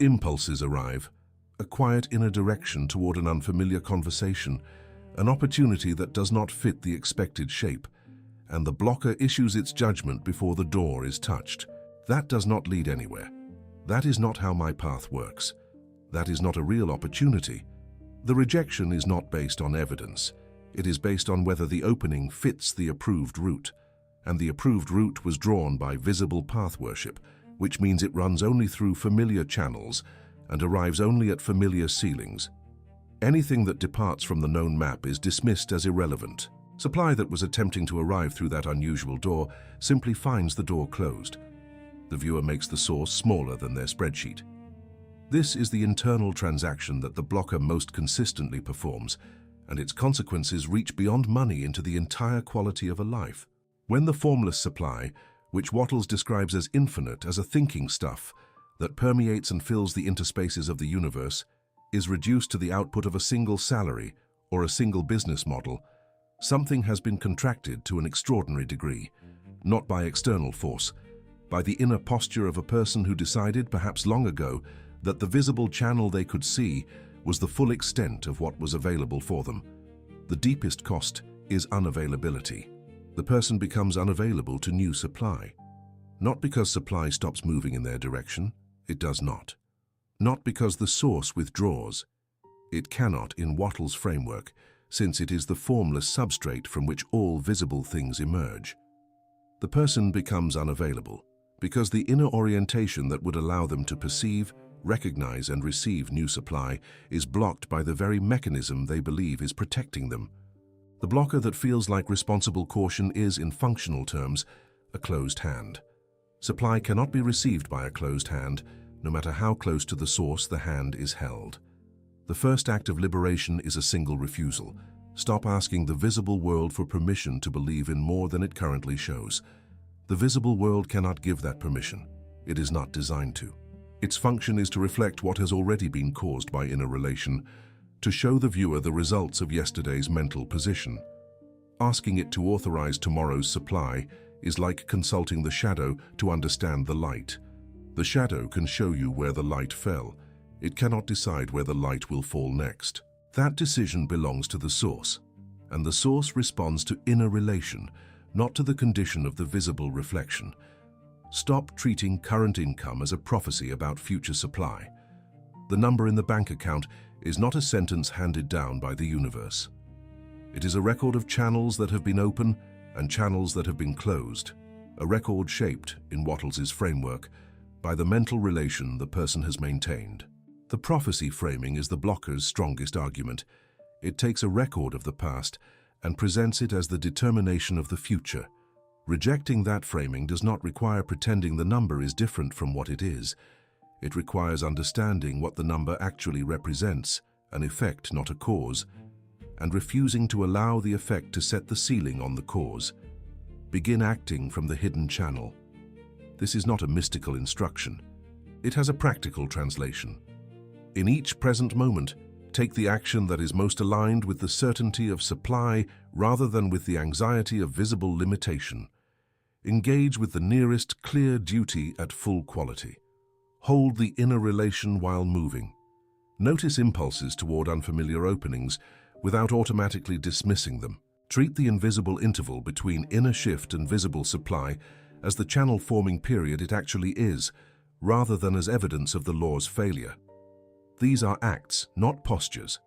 Impulses arrive. A quiet inner direction toward an unfamiliar conversation, an opportunity that does not fit the expected shape, and the blocker issues its judgment before the door is touched. That does not lead anywhere. That is not how my path works. That is not a real opportunity. The rejection is not based on evidence. It is based on whether the opening fits the approved route, and the approved route was drawn by visible path worship, which means it runs only through familiar channels and arrives only at familiar ceilings. Anything that departs from the known map is dismissed as irrelevant. Supply that was attempting to arrive through that unusual door simply finds the door closed. The viewer makes the source smaller than their spreadsheet. This is the internal transaction that the blocker most consistently performs, and its consequences reach beyond money into the entire quality of a life. When the formless supply, which Wattles describes as infinite, as a thinking stuff that permeates and fills the interspaces of the universe, is reduced to the output of a single salary or a single business model, something has been contracted to an extraordinary degree, not by external force, by the inner posture of a person who decided, perhaps long ago, that the visible channel they could see was the full extent of what was available for them. The deepest cost is unavailability. The person becomes unavailable to new supply. Not because supply stops moving in their direction, it does not. Not because the source withdraws. It cannot in Wattles' framework, since it is the formless substrate from which all visible things emerge. The person becomes unavailable because the inner orientation that would allow them to perceive, recognize and receive new supply is blocked by the very mechanism they believe is protecting them. The blocker that feels like responsible caution is, in functional terms, a closed hand. Supply cannot be received by a closed hand, no matter how close to the source the hand is held. The first act of liberation is a single refusal. Stop asking the visible world for permission to believe in more than it currently shows. The visible world cannot give that permission. It is not designed to. Its function is to reflect what has already been caused by inner relation, to show the viewer the results of yesterday's mental position. Asking it to authorize tomorrow's supply is like consulting the shadow to understand the light. The shadow can show you where the light fell. It cannot decide where the light will fall next. That decision belongs to the source, and the source responds to inner relation, not to the condition of the visible reflection. Stop treating current income as a prophecy about future supply. The number in the bank account is not a sentence handed down by the universe. It is a record of channels that have been open and channels that have been closed, a record shaped, in Wattles' framework, by the mental relation the person has maintained. The prophecy framing is the blocker's strongest argument. It takes a record of the past and presents it as the determination of the future. Rejecting that framing does not require pretending the number is different from what it is. It requires understanding what the number actually represents, an effect, not a cause, and refusing to allow the effect to set the ceiling on the cause. Begin acting from the hidden channel. This is not a mystical instruction. It has a practical translation. In each present moment, take the action that is most aligned with the certainty of supply rather than with the anxiety of visible limitation. Engage with the nearest clear duty at full quality. Hold the inner relation while moving. Notice impulses toward unfamiliar openings without automatically dismissing them. Treat the invisible interval between inner shift and visible supply as the channel-forming period it actually is, rather than as evidence of the law's failure. These are acts, not postures.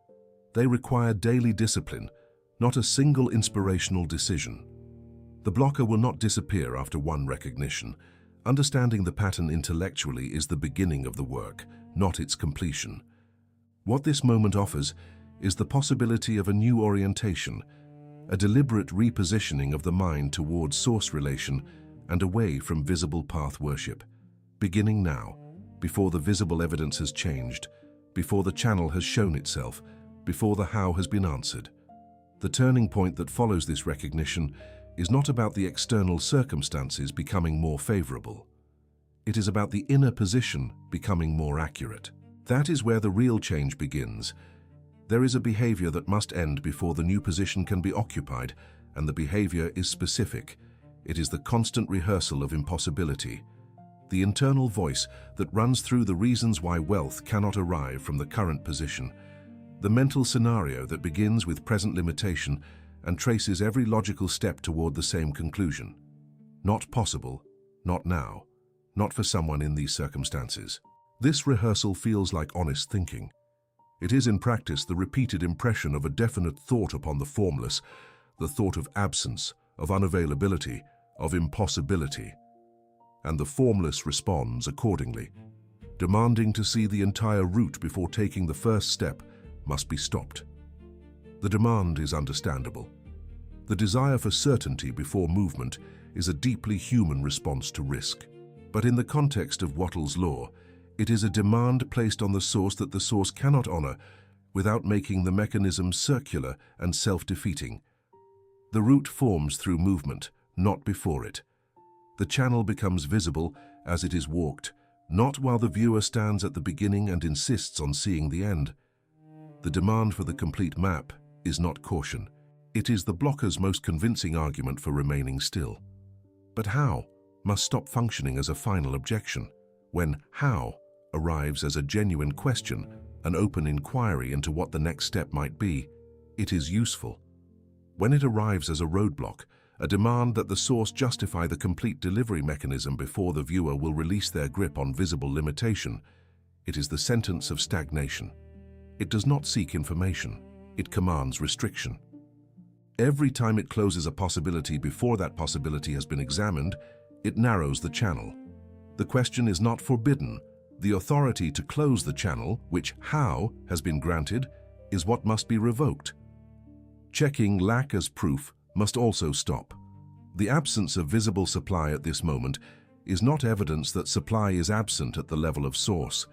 They require daily discipline, not a single inspirational decision. The blocker will not disappear after one recognition. Understanding the pattern intellectually is the beginning of the work, not its completion. What this moment offers is the possibility of a new orientation, a deliberate repositioning of the mind towards source relation and away from visible path worship. Beginning now, before the visible evidence has changed, before the channel has shown itself, before the how has been answered. The turning point that follows this recognition is not about the external circumstances becoming more favorable. It is about the inner position becoming more accurate. That is where the real change begins. There is a behavior that must end before the new position can be occupied, and the behavior is specific. It is the constant rehearsal of impossibility. The internal voice that runs through the reasons why wealth cannot arrive from the current position. The mental scenario that begins with present limitation and traces every logical step toward the same conclusion. Not possible, not now, not for someone in these circumstances. This rehearsal feels like honest thinking. It is in practice the repeated impression of a definite thought upon the formless, the thought of absence, of unavailability, of impossibility. And the formless responds accordingly. Demanding to see the entire route before taking the first step must be stopped. The demand is understandable. The desire for certainty before movement is a deeply human response to risk. But in the context of Wattles' law, it is a demand placed on the source that the source cannot honor without making the mechanism circular and self-defeating. The route forms through movement, not before it. The channel becomes visible as it is walked, not while the viewer stands at the beginning and insists on seeing the end. The demand for the complete map is not caution. It is the blocker's most convincing argument for remaining still. But how must stop functioning as a final objection. When how arrives as a genuine question, an open inquiry into what the next step might be, it is useful. When it arrives as a roadblock, a demand that the source justify the complete delivery mechanism before the viewer will release their grip on visible limitation, it is the sentence of stagnation. It does not seek information, it commands restriction. Every time it closes a possibility before that possibility has been examined, it narrows the channel. The question is not forbidden, The authority to close the channel, which how has been granted, is what must be revoked. Checking lack as proof must also stop. The absence of visible supply at this moment is not evidence that supply is absent at the level of source.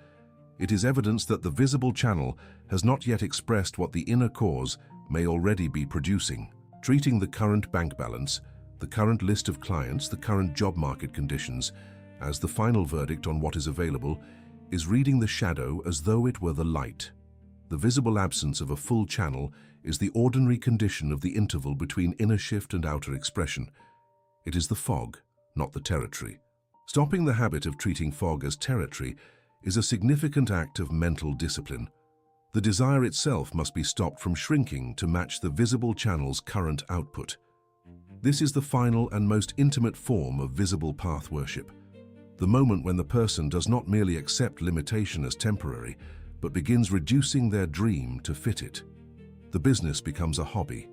It is evidence that the visible channel has not yet expressed what the inner cause may already be producing. Treating the current bank balance, the current list of clients, the current job market conditions, as the final verdict on what is available, is reading the shadow as though it were the light. The visible absence of a full channel is the ordinary condition of the interval between inner shift and outer expression. It is the fog, not the territory. Stopping the habit of treating fog as territory is a significant act of mental discipline. The desire itself must be stopped from shrinking to match the visible channel's current output. This is the final and most intimate form of visible path worship. The moment when the person does not merely accept limitation as temporary, but begins reducing their dream to fit it. The business becomes a hobby.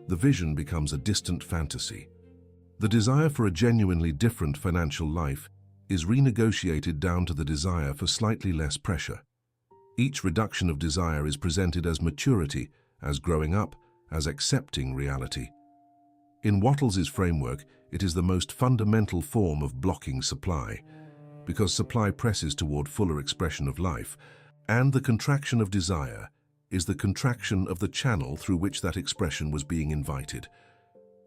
The vision becomes a distant fantasy. The desire for a genuinely different financial life is renegotiated down to the desire for slightly less pressure. Each reduction of desire is presented as maturity, as growing up, as accepting reality. In Wattles' framework, it is the most fundamental form of blocking supply, because supply presses toward fuller expression of life, and the contraction of desire is the contraction of the channel through which that expression was being invited.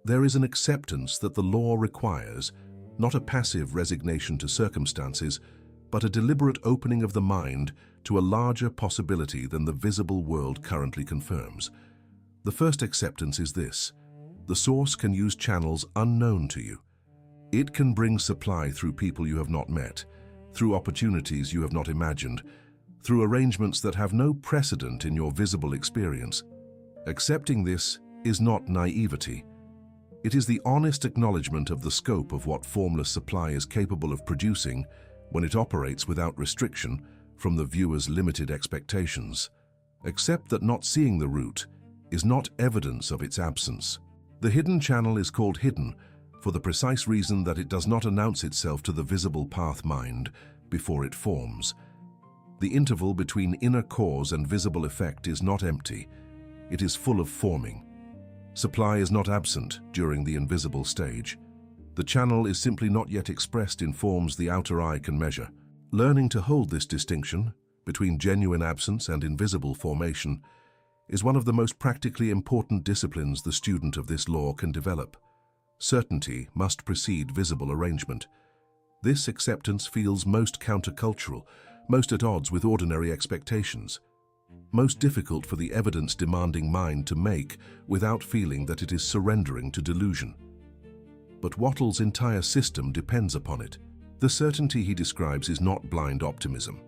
There is an acceptance that the law requires, not a passive resignation to circumstances, but a deliberate opening of the mind to a larger possibility than the visible world currently confirms. The first acceptance is this: the source can use channels unknown to you. It can bring supply through people you have not met, through opportunities you have not imagined, through arrangements that have no precedent in your visible experience. Accepting this is not naivety. It is the honest acknowledgement of the scope of what formless supply is capable of producing when it operates without restriction from the viewer's limited expectations. Accept that not seeing the root is not evidence of its absence. The hidden channel is called hidden for the precise reason that it does not announce itself to the visible path mind before it forms. The interval between inner cause and visible effect is not empty. It is full of forming. Supply is not absent during the invisible stage. The channel is simply not yet expressed in forms the outer eye can measure. Learning to hold this distinction between genuine absence and invisible formation is one of the most practically important disciplines the student of this law can develop. Certainty must precede visible arrangement. This acceptance feels most countercultural, most at odds with ordinary expectations, most difficult for the evidence-demanding mind to make without feeling that it is surrendering to delusion. But Wattles' entire system depends upon it. The certainty he describes is not blind optimism.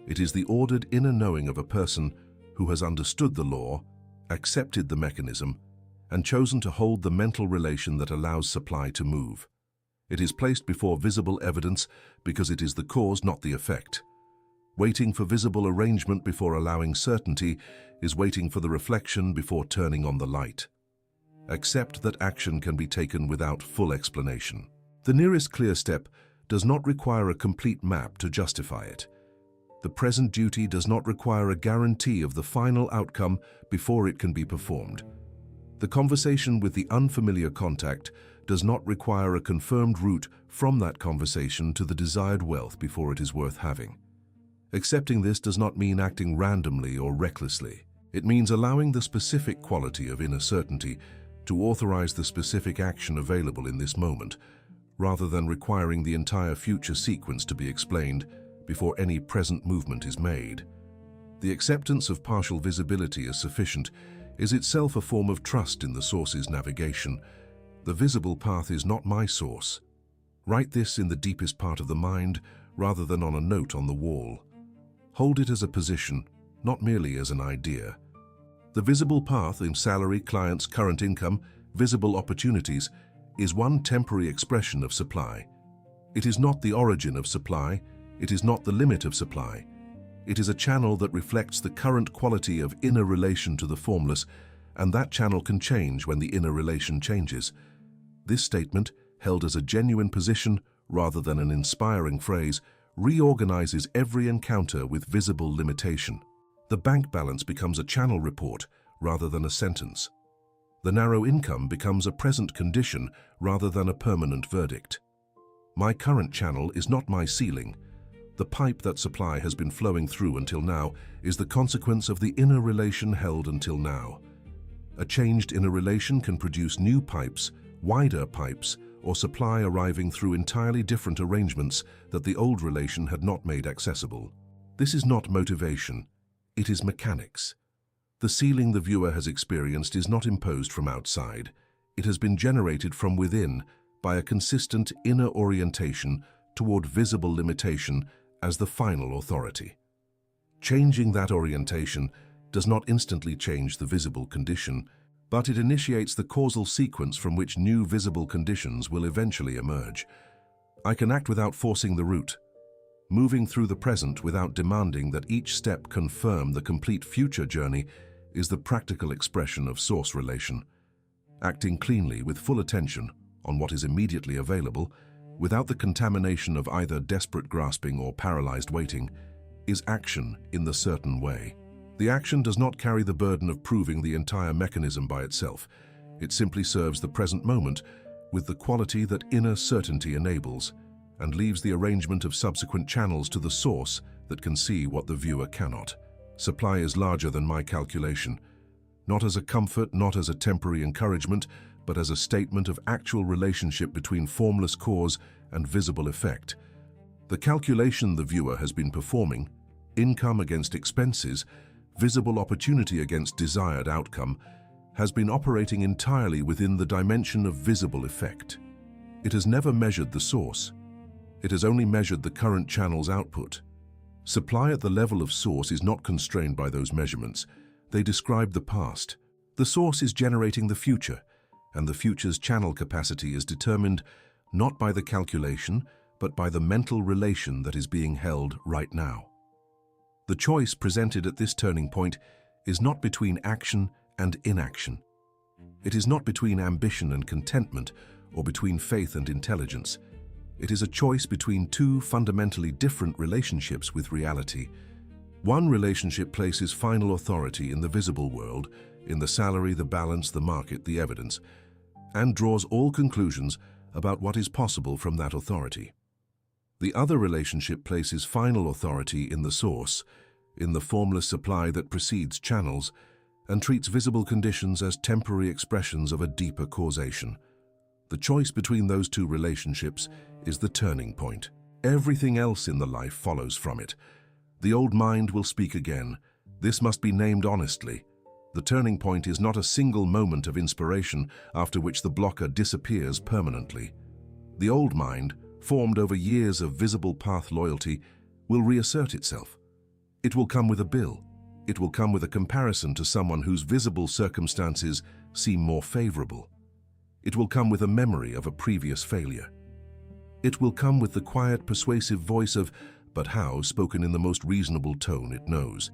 It is the ordered inner knowing of a person who has understood the law, accepted the mechanism, and chosen to hold the mental relation that allows supply to move. It is placed before visible evidence because it is the cause, not the effect. Waiting for visible arrangement before allowing certainty is waiting for the reflection before turning on the light. Accept that action can be taken without full explanation. The nearest clear step does not require a complete map to justify it. The present duty does not require a guarantee of the final outcome before it can be performed. The conversation with the unfamiliar contact does not require a confirmed route from that conversation to the desired wealth before it is worth having. Accepting this does not mean acting randomly or recklessly. It means allowing the specific quality of inner certainty to authorize the specific action available in this moment, rather than requiring the entire future sequence to be explained before any present movement is made. The acceptance of partial visibility as sufficient is itself a form of trust in the source's navigation. The visible path is not my source. Write this in the deepest part of the mind rather than on a note on the wall. Hold it as a position, not merely as an idea. The visible path in salary, clients, current income, visible opportunities is one temporary expression of supply. It is not the origin of supply. It is not the limit of supply. It is a channel that reflects the current quality of inner relation to the formless, and that channel can change when the inner relation changes. This statement, held as a genuine position rather than an inspiring phrase, reorganizes every encounter with visible limitation. The bank balance becomes a channel report rather than a sentence. The narrow income becomes a present condition rather than a permanent verdict. My current channel is not my ceiling. The pipe that supply has been flowing through until now is the consequence of the inner relation held until now. A changed inner relation can produce new pipes, wider pipes, or supply arriving through entirely different arrangements that the old relation had not made accessible. This is not motivation, it is mechanics. The ceiling the viewer has experienced is not imposed from outside. It has been generated from within by a consistent inner orientation toward visible limitation as the final authority. Changing that orientation does not instantly change the visible condition, but it initiates the causal sequence from which new visible conditions will eventually emerge. I can act without forcing the route, moving through the present without demanding that each step confirm the complete future journey is the practical expression of source relation. Acting cleanly with full attention on what is immediately available, without the contamination of either desperate grasping or paralyzed waiting, is action in the certain way. The action does not carry the burden of proving the entire mechanism by itself. It simply serves the present moment with the quality that inner certainty enables, and leaves the arrangement of subsequent channels to the source that can see what the viewer cannot. Supply is larger than my calculation, not as a comfort, not as a temporary encouragement, but as a statement of actual relationship between formless cause and visible effect. The calculation the viewer has been performing, income against expenses, visible opportunity against desired outcome, has been operating entirely within the dimension of visible effect. It has never measured the source. It has only measured the current channel's output. Supply at the level of source is not constrained by those measurements. They describe the past. The source is generating the future, and the future's channel capacity is determined not by the calculation, but by the mental relation that is being held right now. The choice presented at this turning point is not between action and inaction. It is not between ambition and contentment, or between faith and intelligence. It is a choice between two fundamentally different relationships with reality. One relationship places final authority in the visible world, in the salary, the balance, the market, the evidence, and draws all conclusions about what is possible from that authority. The other relationship places final authority in the source, in the formless supply that precedes channels, and treats visible conditions as temporary expressions of a deeper causation. The choice between those two relationships is the turning point. Everything else in the life follows from it. The old mind will speak again. This must be named honestly. The turning point is not a single moment of inspiration after which the blocker disappears permanently. The old mind, formed over years of visible path loyalty, will reassert itself. It will come with a bill. It will come with a comparison to someone whose visible circumstances seem more favorable. It will come with a memory of a previous failure. It will come with the quiet, persuasive voice of "but how" spoken in the most reasonable tone it knows.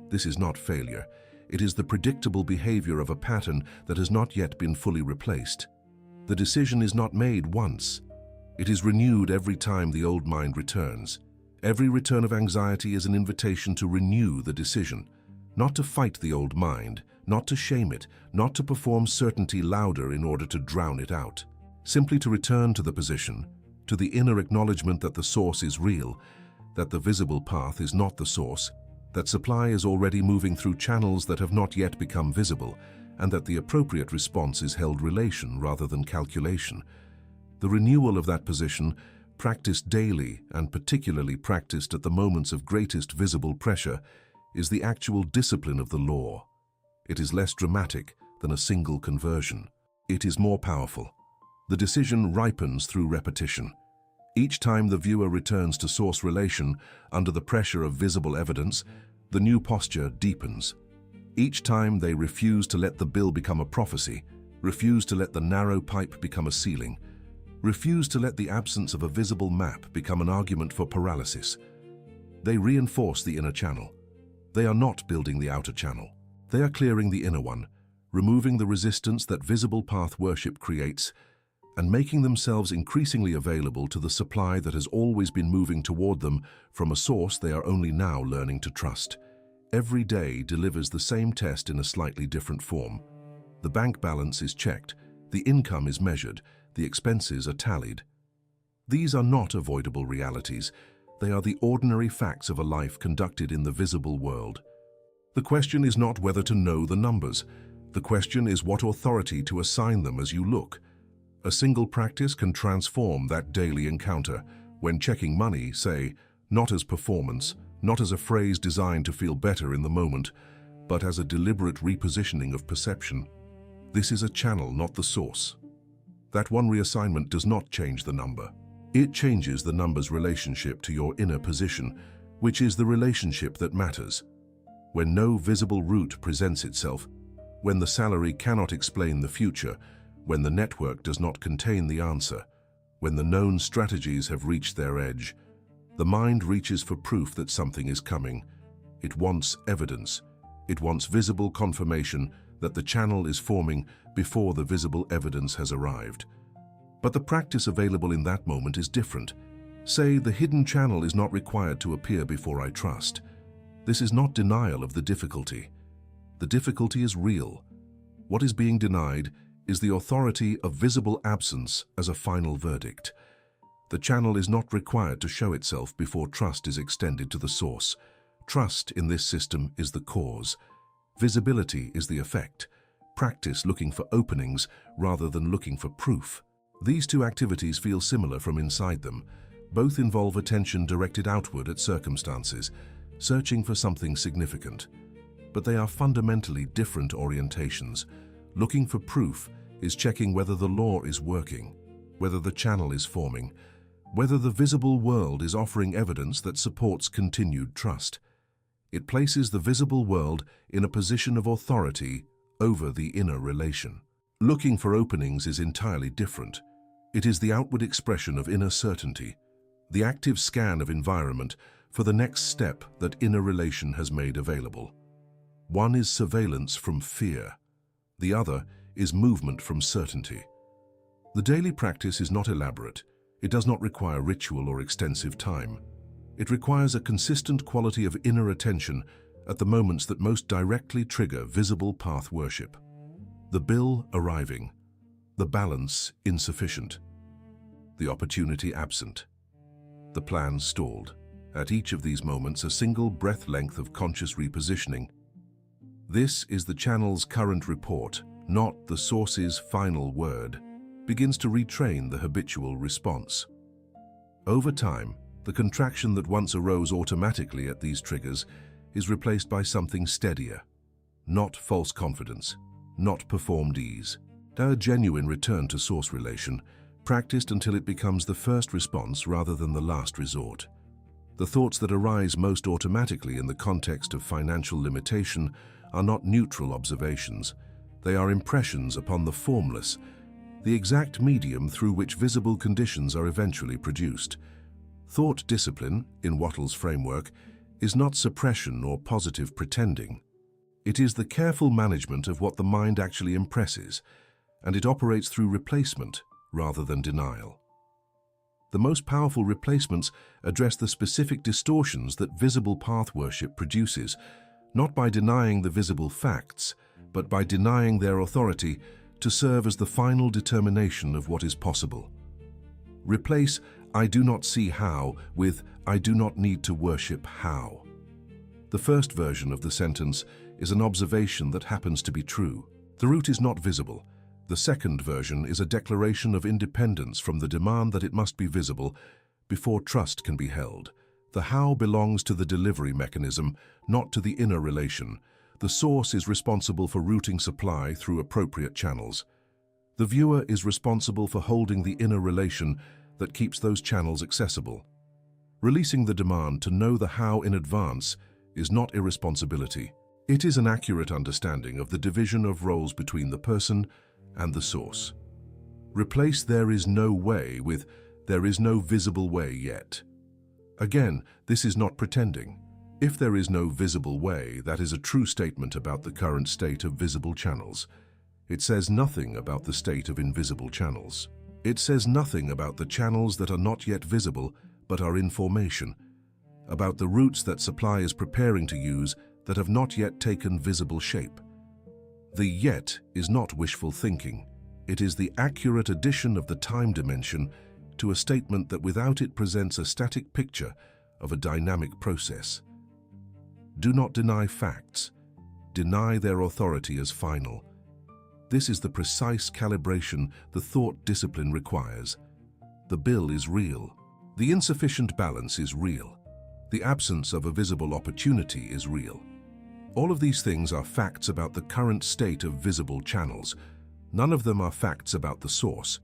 This is not failure. It is the predictable behavior of a pattern that has not yet been fully replaced. The decision is not made once. It is renewed every time the old mind returns. Every return of anxiety is an invitation to renew the decision, not to fight the old mind, not to shame it, not to perform certainty louder in order to drown it out. Simply to return to the position, to the inner acknowledgement that the source is real, that the visible path is not the source, that supply is already moving through channels that have not yet become visible, and that the appropriate response is held relation rather than calculation. The renewal of that position, practiced daily and particularly practiced at the moments of greatest visible pressure, is the actual discipline of the law. It is less dramatic than a single conversion. It is more powerful. The decision ripens through repetition. Each time the viewer returns to source relation under the pressure of visible evidence, the new posture deepens. Each time they refuse to let the bill become a prophecy, refuse to let the narrow pipe become a ceiling, refuse to let the absence of a visible map become an argument for paralysis. They reinforce the inner channel. They are not building the outer channel. They are clearing the inner one, removing the resistance that visible path worship creates, and making themselves increasingly available to the supply that has always been moving toward them from a source they are only now learning to trust. Every day delivers the same test in a slightly different form. The bank balance is checked, the income is measured, the expenses are tallied. These are not avoidable realities. They are the ordinary facts of a life conducted in the visible world. The question is not whether to know the numbers. The question is what authority to assign them as you look. A single practice can transform that daily encounter. When checking money, say, not as performance, not as a phrase designed to feel better in the moment, but as a deliberate repositioning of perception. This is a channel, not the source. That one reassignment does not change the number. It changes the number's relationship to your inner position, which is the relationship that matters. When no visible route presents itself, when the salary cannot explain the future, when the network does not contain the answer, when the known strategies have reached their edge, the mind reaches for proof that something is coming. It wants evidence. It wants visible confirmation that the channel is forming before the visible evidence has arrived. But the practice available in that moment is different. Say, the hidden channel is not required to appear before I trust. This is not denial of the difficulty. The difficulty is real. What is being denied is the authority of visible absence as a final verdict. The channel is not required to show itself before trust is extended to the source. Trust in this system is the cause. Visibility is the effect. Practice looking for openings rather than looking for proof. These two activities feel similar from inside them. Both involve attention directed outward at circumstances, searching for something significant. But they are fundamentally different orientations. Looking for proof is checking whether the law is working, whether the channel is forming, whether the visible world is offering evidence that supports continued trust. It places the visible world in a position of authority over the inner relation. Looking for openings is entirely different. It is the outward expression of inner certainty, the active scan of environment for the next step that inner relation has made available. One is surveillance from fear. The other is movement from certainty. The daily practice is not elaborate. It does not require ritual or extensive time. It requires a consistent quality of inner attention at the moments that most directly trigger visible path worship. The bill arriving, the balance insufficient, the opportunity absent, the plan stalled. At each of these moments, a single breath length of conscious repositioning. This is the channel's current report, not the source's final word, begins to retrain the habitual response. Over time, the contraction that once arose automatically at these triggers is replaced by something steadier, not false confidence, not performed ease. A genuine return to source relation, practiced until it becomes the first response rather than the last resort. The thoughts that arise most automatically in the context of financial limitation are not neutral observations. They are impressions upon the formless, the exact medium through which visible conditions are eventually produced. Thought discipline, in Wattles' framework, is not suppression or positive pretending. It is the careful management of what the mind actually impresses, and it operates through replacement rather than denial. The most powerful replacements address the specific distortions that visible path worship produces, not by denying the visible facts, but by denying their authority to serve as the final determination of what is possible. Replace "I do not see how" with "I do not need to worship how." The first version of the sentence is an observation that happens to be true. The root is not visible. The second version is a declaration of independence from the demand that it must be visible before trust can be held. The how belongs to the delivery mechanism, not to the inner relation. The source is responsible for routing supply through appropriate channels. The viewer is responsible for holding the inner relation that keeps those channels accessible. Releasing the demand to know the how in advance is not irresponsibility. It is an accurate understanding of the division of roles between the person and the source. Replace "there is no way" with "there is no visible way yet." Again, this is not pretending. If there is no visible way, that is a true statement about the current state of visible channels. It says nothing about the state of invisible channels. It says nothing about the channels that are not yet visible but are in formation, about the routes that supply is preparing to use that have not yet taken visible shape. The yet is not wishful thinking. It is the accurate addition of the time dimension to a statement that without it presents a static picture of a dynamic process. Do not deny facts. Deny their authority as final. This is the precise calibration the thought discipline requires. The bill is real. The insufficient balance is real. The absence of a visible opportunity is real. All of these things are facts about the current state of visible channels. None of them are facts about the source.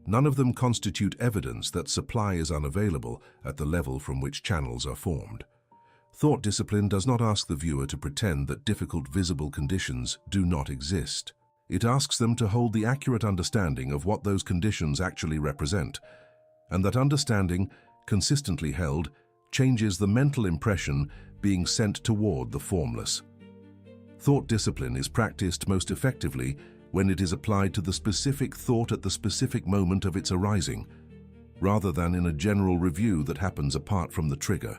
None of them constitute evidence that supply is unavailable at the level from which channels are formed. Thought discipline does not ask the viewer to pretend that difficult visible conditions do not exist. It asks them to hold the accurate understanding of what those conditions actually represent, and that understanding, consistently held, changes the mental impression being sent toward the formless. Thought discipline is practiced most effectively when it is applied to the specific thought at the specific moment of its arising, rather than in a general review that happens apart from the trigger.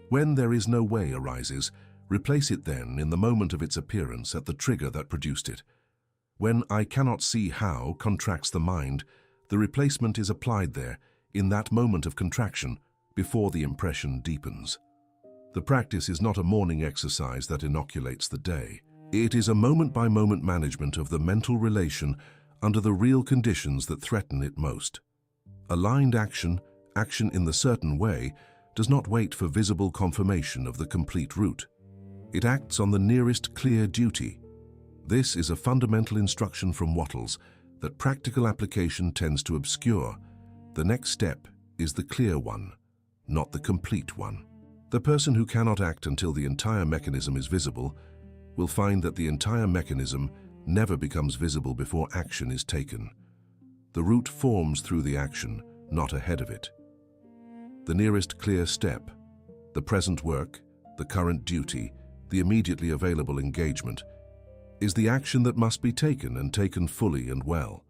When there is no way arises, replace it then in the moment of its appearance at the trigger that produced it. When I cannot see how contracts the mind, the replacement is applied there, in that moment of contraction, before the impression deepens. The practice is not a morning exercise that inoculates the day. It is a moment-by-moment management of the mental relation under the real conditions that threaten it most. Aligned action, action in the certain way, does not wait for visible confirmation of the complete route. It acts on the nearest clear duty. This is a fundamental instruction from Wattles that practical application tends to obscure. The next step is the clear one, not the complete one. The person who cannot act until the entire mechanism is visible will find that the entire mechanism never becomes visible before action is taken. The route forms through the action, not ahead of it. The nearest clear step, the present work, the current duty, the immediately available engagement, is the action that must be taken and taken fully and well.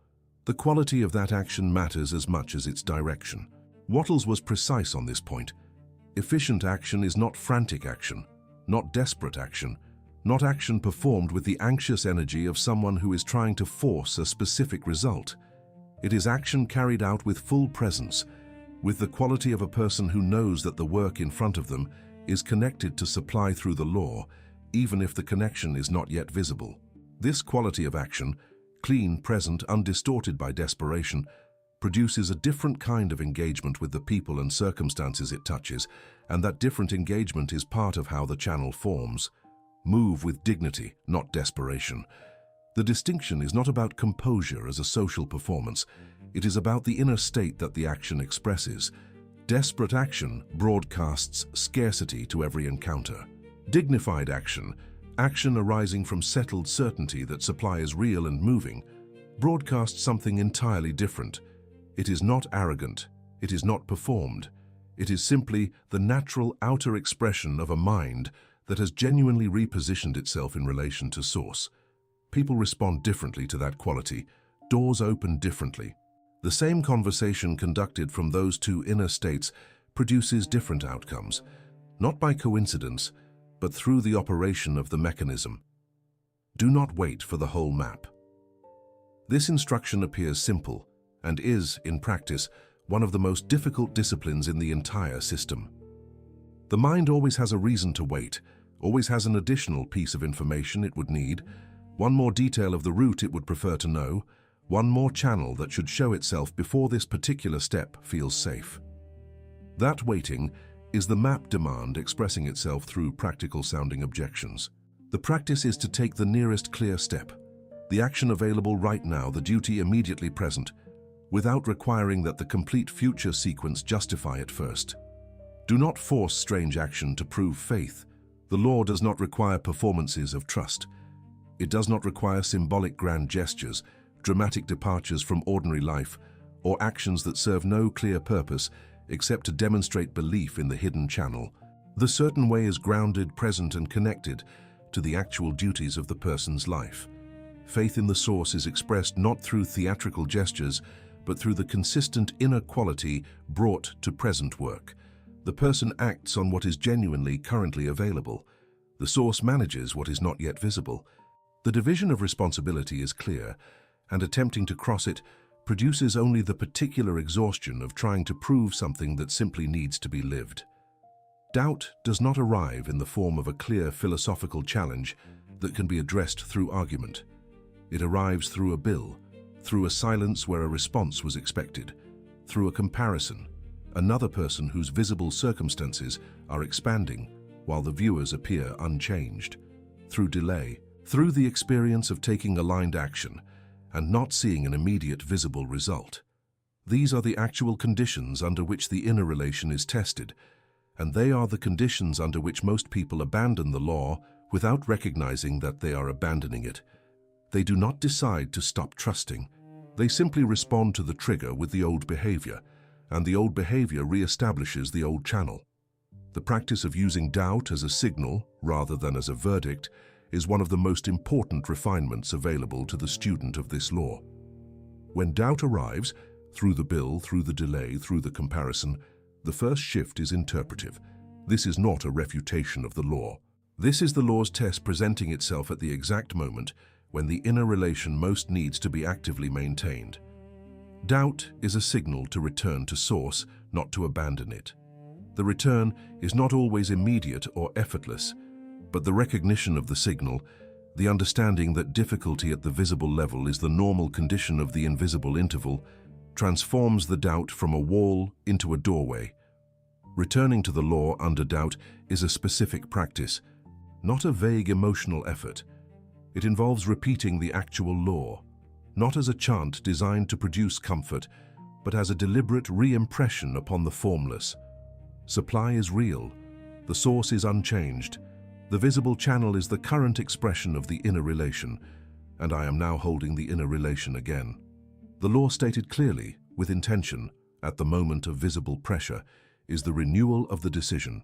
The quality of that action matters as much as its direction. Wattles was precise on this point. Efficient action is not frantic action, not desperate action, not action performed with the anxious energy of someone who is trying to force a specific result. It is action carried out with full presence, with the quality of a person who knows that the work in front of them is connected to supply through the law, even if the connection is not yet visible. This quality of action, clean, present, undistorted by desperation, produces a different kind of engagement with the people and circumstances it touches, and that different engagement is part of how the channel forms. Move with dignity, not desperation. The distinction is not about composure as a social performance. It is about the inner state that the action expresses. Desperate action broadcasts scarcity to every encounter. Dignified action, action arising from settled certainty that supply is real and moving, broadcasts something entirely different. It is not arrogant. It is not performed. It is simply the natural outer expression of a mind that has genuinely repositioned itself in relation to source. People respond differently to that quality. Doors open differently. The same conversation conducted from those two inner states produces different outcomes, not by coincidence, but through the operation of the mechanism. Do not wait for the whole map. This instruction appears simple and is, in practice, one of the most difficult disciplines in the entire system. The mind always has a reason to wait, always has an additional piece of information it would need, one more detail of the route it would prefer to know, one more channel that should show itself before this particular step feels safe. That waiting is the map demand expressing itself through practical-sounding objections. The practice is to take the nearest clear step, the action available right now, the duty immediately present, without requiring that the complete future sequence justify it first. Do not force strange action to prove faith. The law does not require performances of trust. It does not require symbolic grand gestures, dramatic departures from ordinary life, or actions that serve no clear purpose except to demonstrate belief in the hidden channel. The certain way is grounded, present, and connected to the actual duties of the person's life. Faith in the source is expressed not through theatrical gestures, but through the consistent inner quality brought to present work. The person acts on what is genuinely currently available. The source manages what is not yet visible. The division of responsibility is clear, and attempting to cross it produces only the particular exhaustion of trying to prove something that simply needs to be lived. Doubt does not arrive in the form of a clear philosophical challenge that can be addressed through argument. It arrives through a bill, through a silence where a response was expected, through a comparison, another person whose visible circumstances are expanding while the viewers appear unchanged, through delay, through the experience of taking aligned action and not seeing an immediate visible result. These are the actual conditions under which the inner relation is tested, and they are the conditions under which most people abandon the law without recognizing that they are abandoning it. They do not decide to stop trusting. They simply respond to the trigger with the old behavior, and the old behavior re-establishes the old channel. The practice of using doubt as a signal rather than as a verdict is one of the most important refinements available to the student of this law. When doubt arrives, through the bill, through the delay, through the comparison, the first shift is interpretive. This is not a refutation of the law. This is the law's test presenting itself at the exact moment when the inner relation most needs to be actively maintained. Doubt is a signal to return to source, not to abandon it. The return is not always immediate or effortless, but the recognition of the signal, the understanding that difficulty at the visible level is the normal condition of the invisible interval, transforms the doubt from a wall into a doorway. Returning to the law under doubt is a specific practice, not a vague emotional effort. It involves repeating the actual law, not as a chant designed to produce comfort, but as a deliberate re-impression upon the formless. Supply is real. The source is unchanged. The visible channel is the current expression of the inner relation, and I am now holding the inner relation again. The law stated clearly, with intention, at the moment of visible pressure, is the renewal of the decision.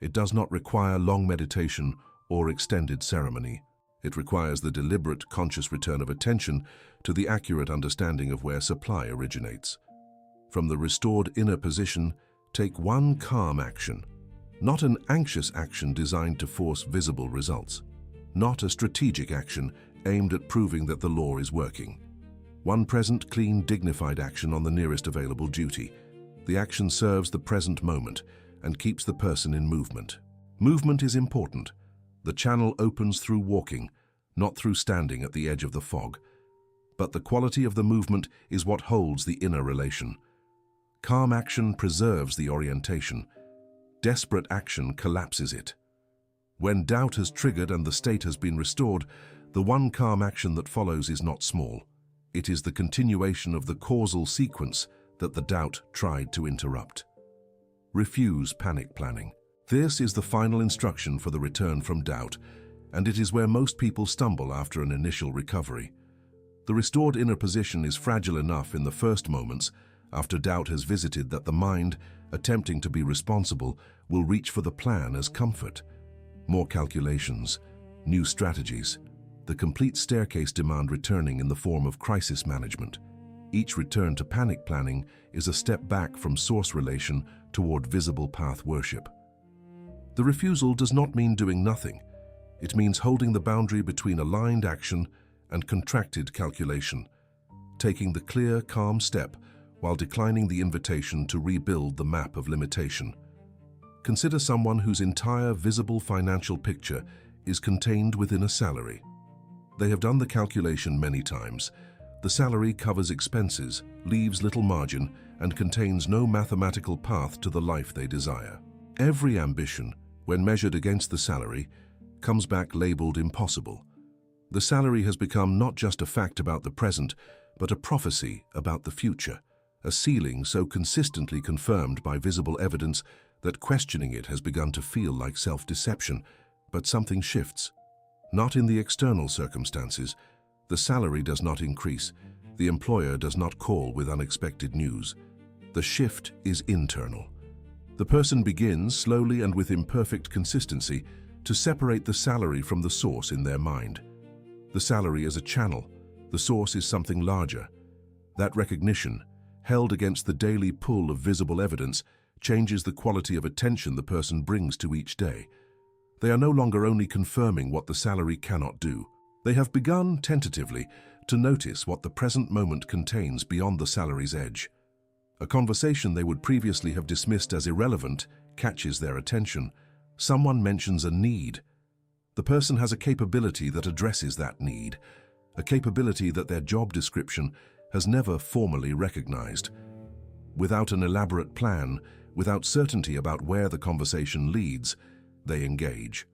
It does not require long meditation or extended ceremony. It requires the deliberate, conscious return of attention to the accurate understanding of where supply originates. From the restored inner position, take one calm action, not an anxious action designed to force visible results, not a strategic action aimed at proving that the law is working. One present, clean, dignified action on the nearest available duty. The action serves the present moment and keeps the person in movement. Movement is important. The channel opens through walking, not through standing at the edge of the fog. But the quality of the movement is what holds the inner relation. Calm action preserves the orientation. Desperate action collapses it. When doubt has triggered and the state has been restored, the one calm action that follows is not small. It is the continuation of the causal sequence that the doubt tried to interrupt. Refuse panic planning. This is the final instruction for the return from doubt, and it is where most people stumble after an initial recovery. The restored inner position is fragile enough in the first moments, after doubt has visited, that the mind, attempting to be responsible, will reach for the plan as comfort. More calculations, new strategies. The complete staircase demand returning in the form of crisis management. Each return to panic planning is a step back from source relation toward visible path worship. The refusal does not mean doing nothing. It means holding the boundary between aligned action and contracted calculation, taking the clear, calm step while declining the invitation to rebuild the map of limitation. Consider someone whose entire visible financial picture is contained within a salary. They have done the calculation many times. The salary covers expenses, leaves little margin, and contains no mathematical path to the life they desire. Every ambition, when measured against the salary, comes back labeled impossible. The salary has become not just a fact about the present, but a prophecy about the future, a ceiling so consistently confirmed by visible evidence that questioning it has begun to feel like self-deception. But something shifts. Not in the external circumstances. The salary does not increase. The employer does not call with unexpected news. The shift is internal. The person begins, slowly and with imperfect consistency, to separate the salary from the source in their mind. The salary is a channel. The source is something larger. That recognition, held against the daily pull of visible evidence, changes the quality of attention the person brings to each day. They are no longer only confirming what the salary cannot do. They have begun, tentatively, to notice what the present moment contains beyond the salary's edge. A conversation they would previously have dismissed as irrelevant catches their attention. Someone mentions a need. The person has a capability that addresses that need, a capability that their job description has never formally recognized. Without an elaborate plan, without certainty about where the conversation leads, they engage.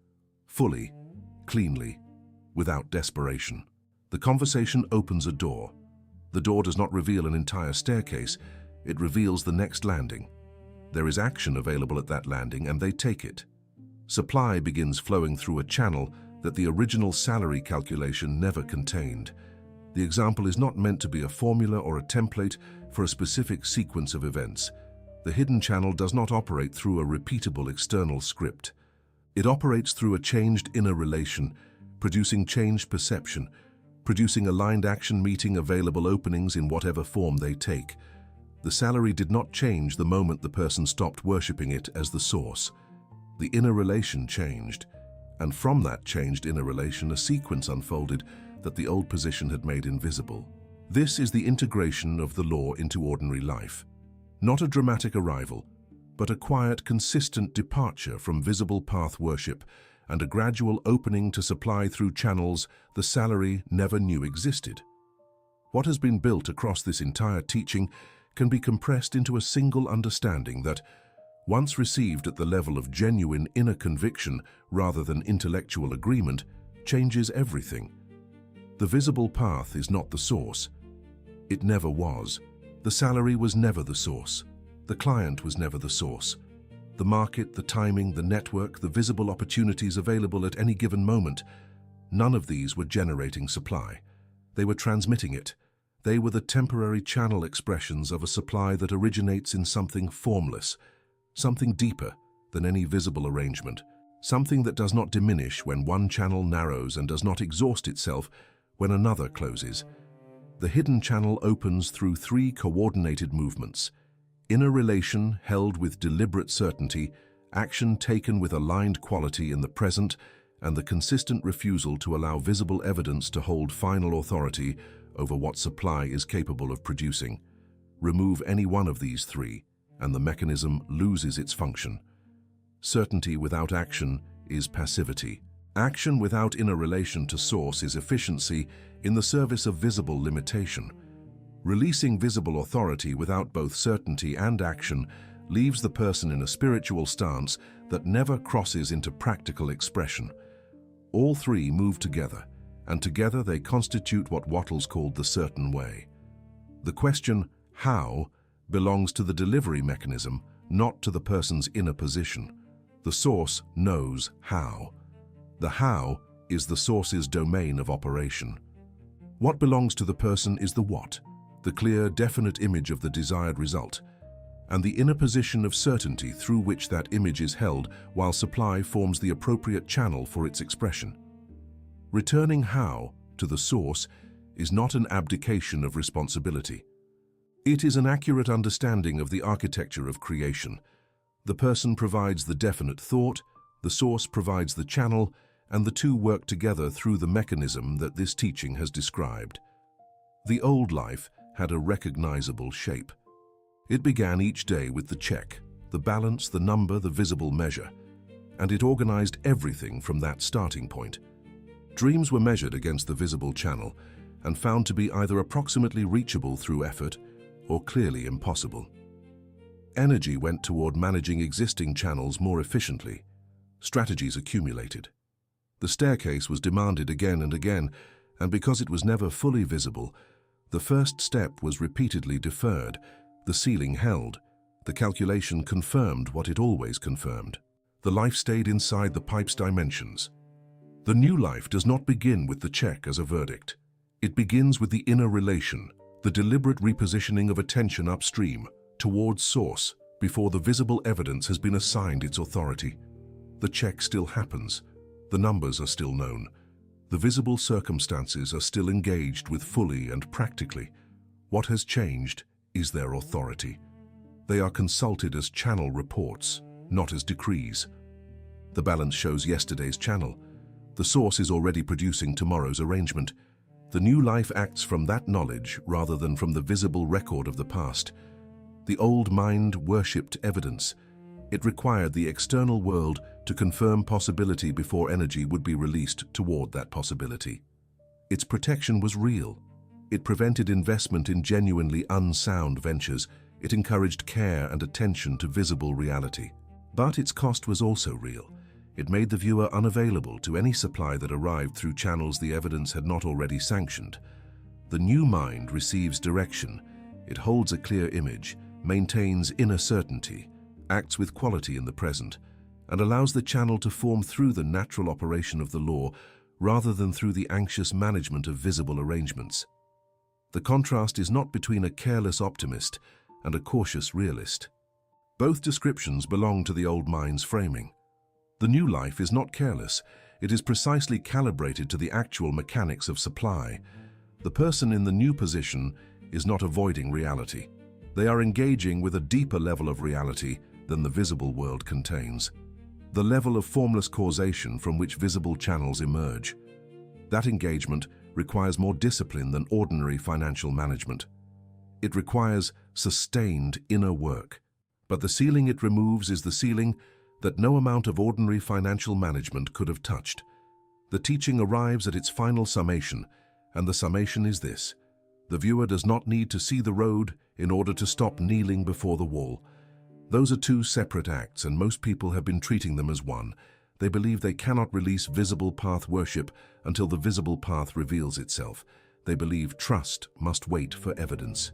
Fully, cleanly, without desperation. The conversation opens a door. The door does not reveal an entire staircase, it reveals the next landing. There is action available at that landing and they take it. Supply begins flowing through a channel that the original salary calculation never contained. The example is not meant to be a formula or a template for a specific sequence of events. The hidden channel does not operate through a repeatable external script. It operates through a changed inner relation, producing changed perception, producing aligned action meeting available openings in whatever form they take. The salary did not change the moment the person stopped worshipping it as the source. The inner relation changed, and from that changed inner relation a sequence unfolded that the old position had made invisible. This is the integration of the law into ordinary life. Not a dramatic arrival, but a quiet, consistent departure from visible path worship and a gradual opening to supply through channels the salary never knew existed. What has been built across this entire teaching can be compressed into a single understanding that, once received at the level of genuine inner conviction rather than intellectual agreement, changes everything. The visible path is not the source. It never was. The salary was never the source. The client was never the source. The market, the timing, the network, the visible opportunities available at any given moment, none of these were generating supply. They were transmitting it. They were the temporary channel expressions of a supply that originates in something formless, something deeper than any visible arrangement, something that does not diminish when one channel narrows and does not exhaust itself when another closes. The hidden channel opens through three coordinated movements: inner relation held with deliberate certainty, action taken with aligned quality in the present, and the consistent refusal to allow visible evidence to hold final authority over what supply is capable of producing. Remove any one of these three, and the mechanism loses its function. Certainty without action is passivity. Action without inner relation to source is efficiency in the service of visible limitation. Releasing visible authority without both certainty and action leaves the person in a spiritual stance that never crosses into practical expression. All three move together, and together they constitute what Wattles called the certain way. The question, how, belongs to the delivery mechanism, not to the person's inner position. The source knows how. The how is the source's domain of operation. What belongs to the person is the what, the clear, definite image of the desired result, and the inner position of certainty through which that image is held while supply forms the appropriate channel for its expression. Returning how to the source is not an abdication of responsibility. It is an accurate understanding of the architecture of creation. The person provides the definite thought, the source provides the channel, and the two work together through the mechanism that this teaching has described. The old life had a recognizable shape. It began each day with the check, the balance, the number, the visible measure, and it organized everything from that starting point. Dreams were measured against the visible channel and found to be either approximately reachable through effort or clearly impossible. Energy went toward managing existing channels more efficiently. Strategies accumulated. The staircase was demanded again and again, and because it was never fully visible, the first step was repeatedly deferred, the ceiling held, the calculation confirmed what it always confirmed. The life stayed inside the pipe's dimensions. The new life does not begin with the check as a verdict. It begins with the inner relation, the deliberate repositioning of attention upstream, towards source, before the visible evidence has been assigned its authority. The check still happens. The numbers are still known. The visible circumstances are still engaged with fully and practically. What has changed is their authority. They are consulted as channel reports, not as decrees. The balance shows yesterday's channel. The source is already producing tomorrow's arrangement. The new life acts from that knowledge rather than from the visible record of the past. The old mind worshipped evidence. It required the external world to confirm possibility before energy would be released toward that possibility. Its protection was real. It prevented investment in genuinely unsound ventures. It encouraged care and attention to visible reality. But its cost was also real. It made the viewer unavailable to any supply that arrived through channels the evidence had not already sanctioned. The new mind receives direction. It holds a clear image, maintains inner certainty, acts with quality in the present, and allows the channel to form through the natural operation of the law rather than through the anxious management of visible arrangements. The contrast is not between a careless optimist and a cautious realist. Both descriptions belong to the old mind's framing. The new life is not careless. It is precisely calibrated to the actual mechanics of supply. The person in the new position is not avoiding reality. They are engaging with a deeper level of reality than the visible world contains. The level of formless causation from which visible channels emerge. That engagement requires more discipline than ordinary financial management. It requires sustained inner work. But the ceiling it removes is the ceiling that no amount of ordinary financial management could have touched. The teaching arrives at its final summation, and the summation is this: the viewer does not need to see the road in order to stop kneeling before the wall. Those are two separate acts, and most people have been treating them as one. They believe they cannot release visible path worship until the visible path reveals itself. They believe trust must wait for evidence.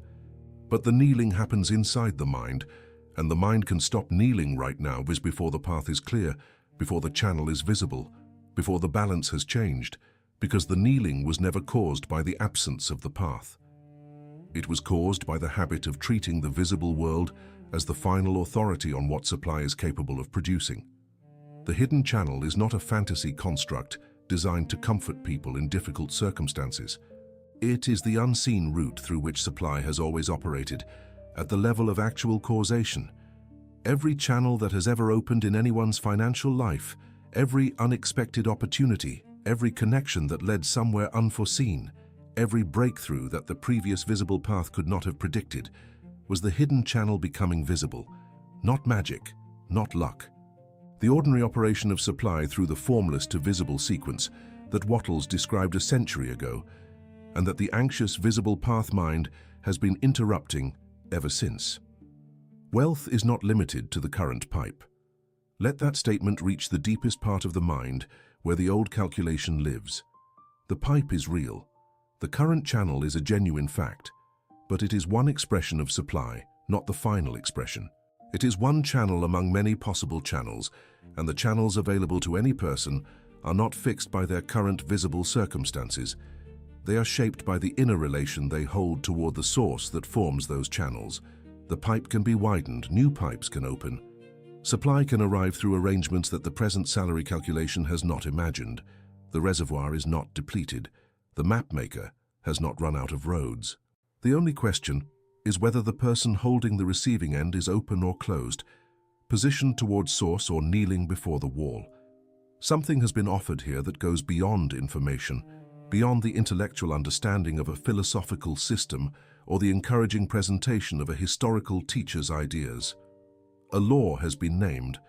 But the kneeling happens inside the mind, and the mind can stop kneeling right now before the path is clear, before the channel is visible, before the balance has changed, because the kneeling was never caused by the absence of the path. It was caused by the habit of treating the visible world as the final authority on what supply is capable of producing. The hidden channel is not a fantasy construct designed to comfort people in difficult circumstances. It is the unseen route through which supply has always operated, at the level of actual causation. Every channel that has ever opened in anyone's financial life, every unexpected opportunity, every connection that led somewhere unforeseen, every breakthrough that the previous visible path could not have predicted, was the hidden channel becoming visible. Not magic, not luck. The ordinary operation of supply through the formless to visible sequence that Wattles described a century ago, and that the anxious visible path mind has been interrupting ever since. Wealth is not limited to the current pipe. Let that statement reach the deepest part of the mind where the old calculation lives. The pipe is real. The current channel is a genuine fact, but it is one expression of supply, not the final expression. It is one channel among many possible channels, and the channels available to any person are not fixed by their current visible circumstances. They are shaped by the inner relation they hold toward the source that forms those channels. The pipe can be widened, new pipes can open. Supply can arrive through arrangements that the present salary calculation has not imagined. The reservoir is not depleted. The map maker has not run out of roads. The only question is whether the person holding the receiving end is open or closed, positioned towards source or kneeling before the wall. Something has been offered here that goes beyond information, beyond the intellectual understanding of a philosophical system or the encouraging presentation of a historical teacher's ideas. A law has been named,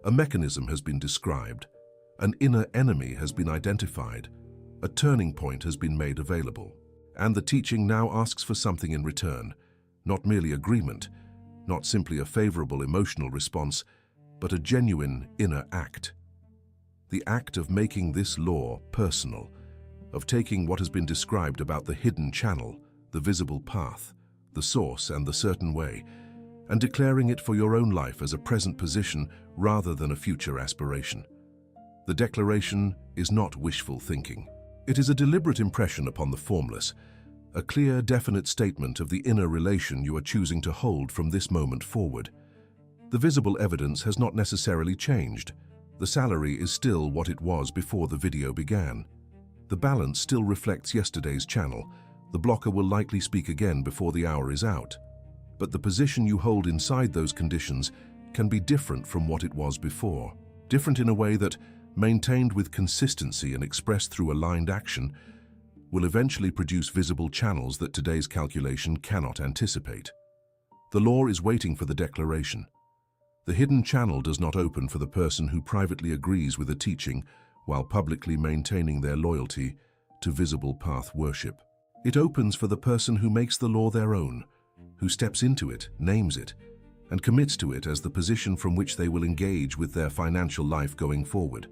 a mechanism has been described, an inner enemy has been identified, a turning point has been made available, and the teaching now asks for something in return, not merely agreement, not simply a favorable emotional response, but a genuine inner act. The act of making this law personal, of taking what has been described about the hidden channel, the visible path, the source and the certain way, and declaring it for your own life as a present position rather than a future aspiration. The declaration is not wishful thinking. It is a deliberate impression upon the formless, a clear, definite statement of the inner relation you are choosing to hold from this moment forward. The visible evidence has not necessarily changed. The salary is still what it was before the video began. The balance still reflects yesterday's channel. The blocker will likely speak again before the hour is out. but the position you hold inside those conditions can be different from what it was before. Different in a way that, maintained with consistency and expressed through aligned action, will eventually produce visible channels that today's calculation cannot anticipate. The law is waiting for the declaration. The hidden channel does not open for the person who privately agrees with a teaching while publicly maintaining their loyalty to visible path worship. It opens for the person who makes the law their own, who steps into it, names it, and commits to it as the position from which they will engage with their financial life going forward.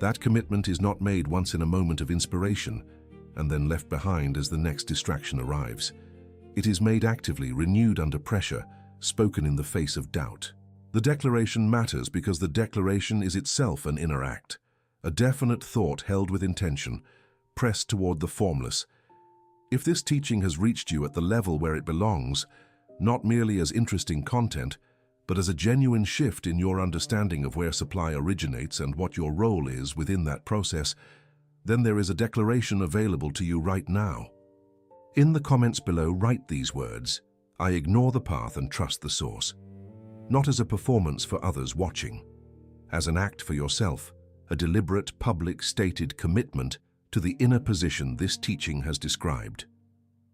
That commitment is not made once in a moment of inspiration and then left behind as the next distraction arrives. It is made actively, renewed under pressure, spoken in the face of doubt. The declaration matters because the declaration is itself an inner act, a definite thought held with intention, pressed toward the formless. If this teaching has reached you at the level where it belongs, not merely as interesting content, but as a genuine shift in your understanding of where supply originates and what your role is within that process, then there is a declaration available to you right now. In the comments below, write these words: I ignore the path and trust the source. Not as a performance for others watching, as an act for yourself, a deliberate, public, stated commitment to the inner position this teaching has described.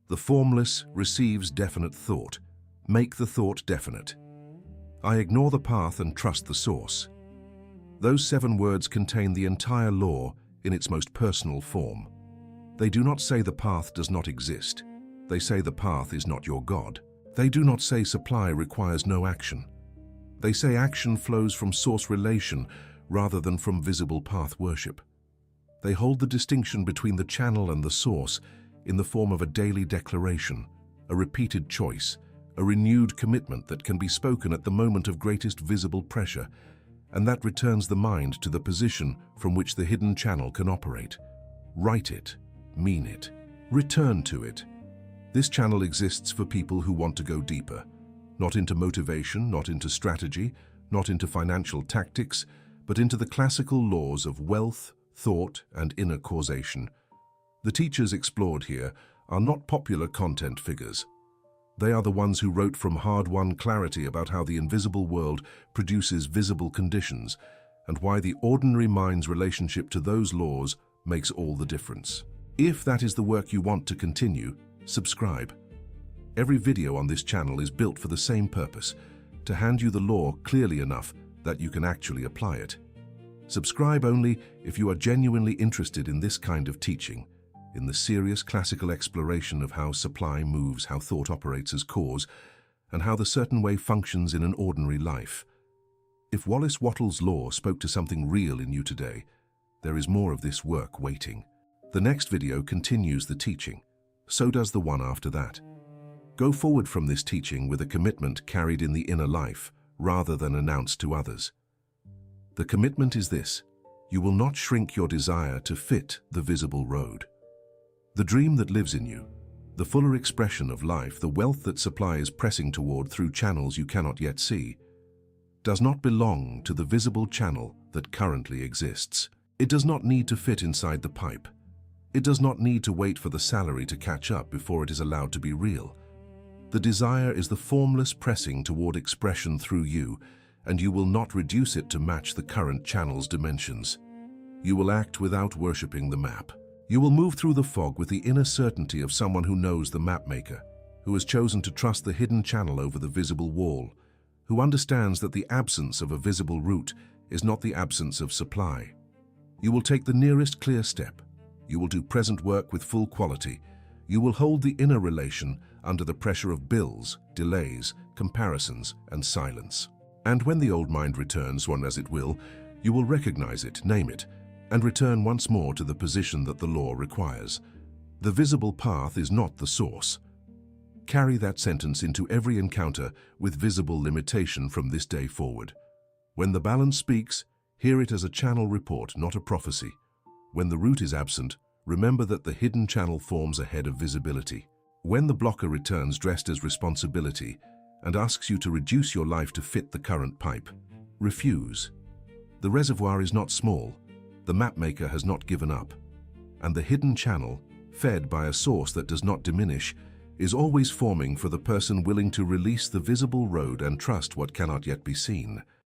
The formless receives definite thought. Make the thought definite. I ignore the path and trust the source. Those 7 words contain the entire law in its most personal form. They do not say the path does not exist. They say the path is not your God. They do not say supply requires no action. They say action flows from source relation rather than from visible path worship. They hold the distinction between the channel and the source in the form of a daily declaration, a repeated choice, a renewed commitment that can be spoken at the moment of greatest visible pressure, and that returns the mind to the position from which the hidden channel can operate. Write it, mean it, return to it. This channel exists for people who want to go deeper, not into motivation, not into strategy, not into financial tactics, but into the classical laws of wealth, thought, and inner causation. The teachers explored here are not popular content figures. They are the ones who wrote from hard-won clarity about how the invisible world produces visible conditions and why the ordinary mind's relationship to those laws makes all the difference. If that is the work you want to continue, subscribe. Every video on this channel is built for the same purpose, to hand you the law clearly enough that you can actually apply it. Subscribe only if you are genuinely interested in this kind of teaching, in the serious classical exploration of how supply moves, how thought operates as cause, and how the certain way functions in an ordinary life. If Wallace Wattles' law spoke to something real in you today, there is more of this work waiting. The next video continues the teaching. So does the one after that. Go forward from this teaching with a commitment carried in the inner life, rather than announced to others. The commitment is this: you will not shrink your desire to fit the visible road. The dream that lives in you, the fuller expression of life, the wealth that supply is pressing toward through channels you cannot yet see, does not belong to the visible channel that currently exists. It does not need to fit inside the pipe. It does not need to wait for the salary to catch up before it is allowed to be real. The desire is the formless pressing toward expression through you, and you will not reduce it to match the current channel's dimensions. You will act without worshipping the map. You will move through the fog with the inner certainty of someone who knows the map maker, who has chosen to trust the hidden channel over the visible wall, who understands that the absence of a visible route is not the absence of supply. You will take the nearest clear step. You will do present work with full quality. You will hold the inner relation under the pressure of bills, delays, comparisons, and silence. And when the old mind returns, one as it will recognize it, name it, and return once more to the position that the law requires. The visible path is not the source. Carry that sentence into every encounter with visible limitation from this day forward. When the balance speaks, hear it as a channel report, not a prophecy. When the route is absent, remember that the hidden channel forms ahead of visibility. When the blocker returns dressed as responsibility and asks you to reduce your life to fit the current pipe, refuse. The reservoir is not small, the mapmaker has not given up, and the hidden channel, fed by a source that does not diminish, is always forming for the person willing to release the visible road and trust what cannot yet be seen.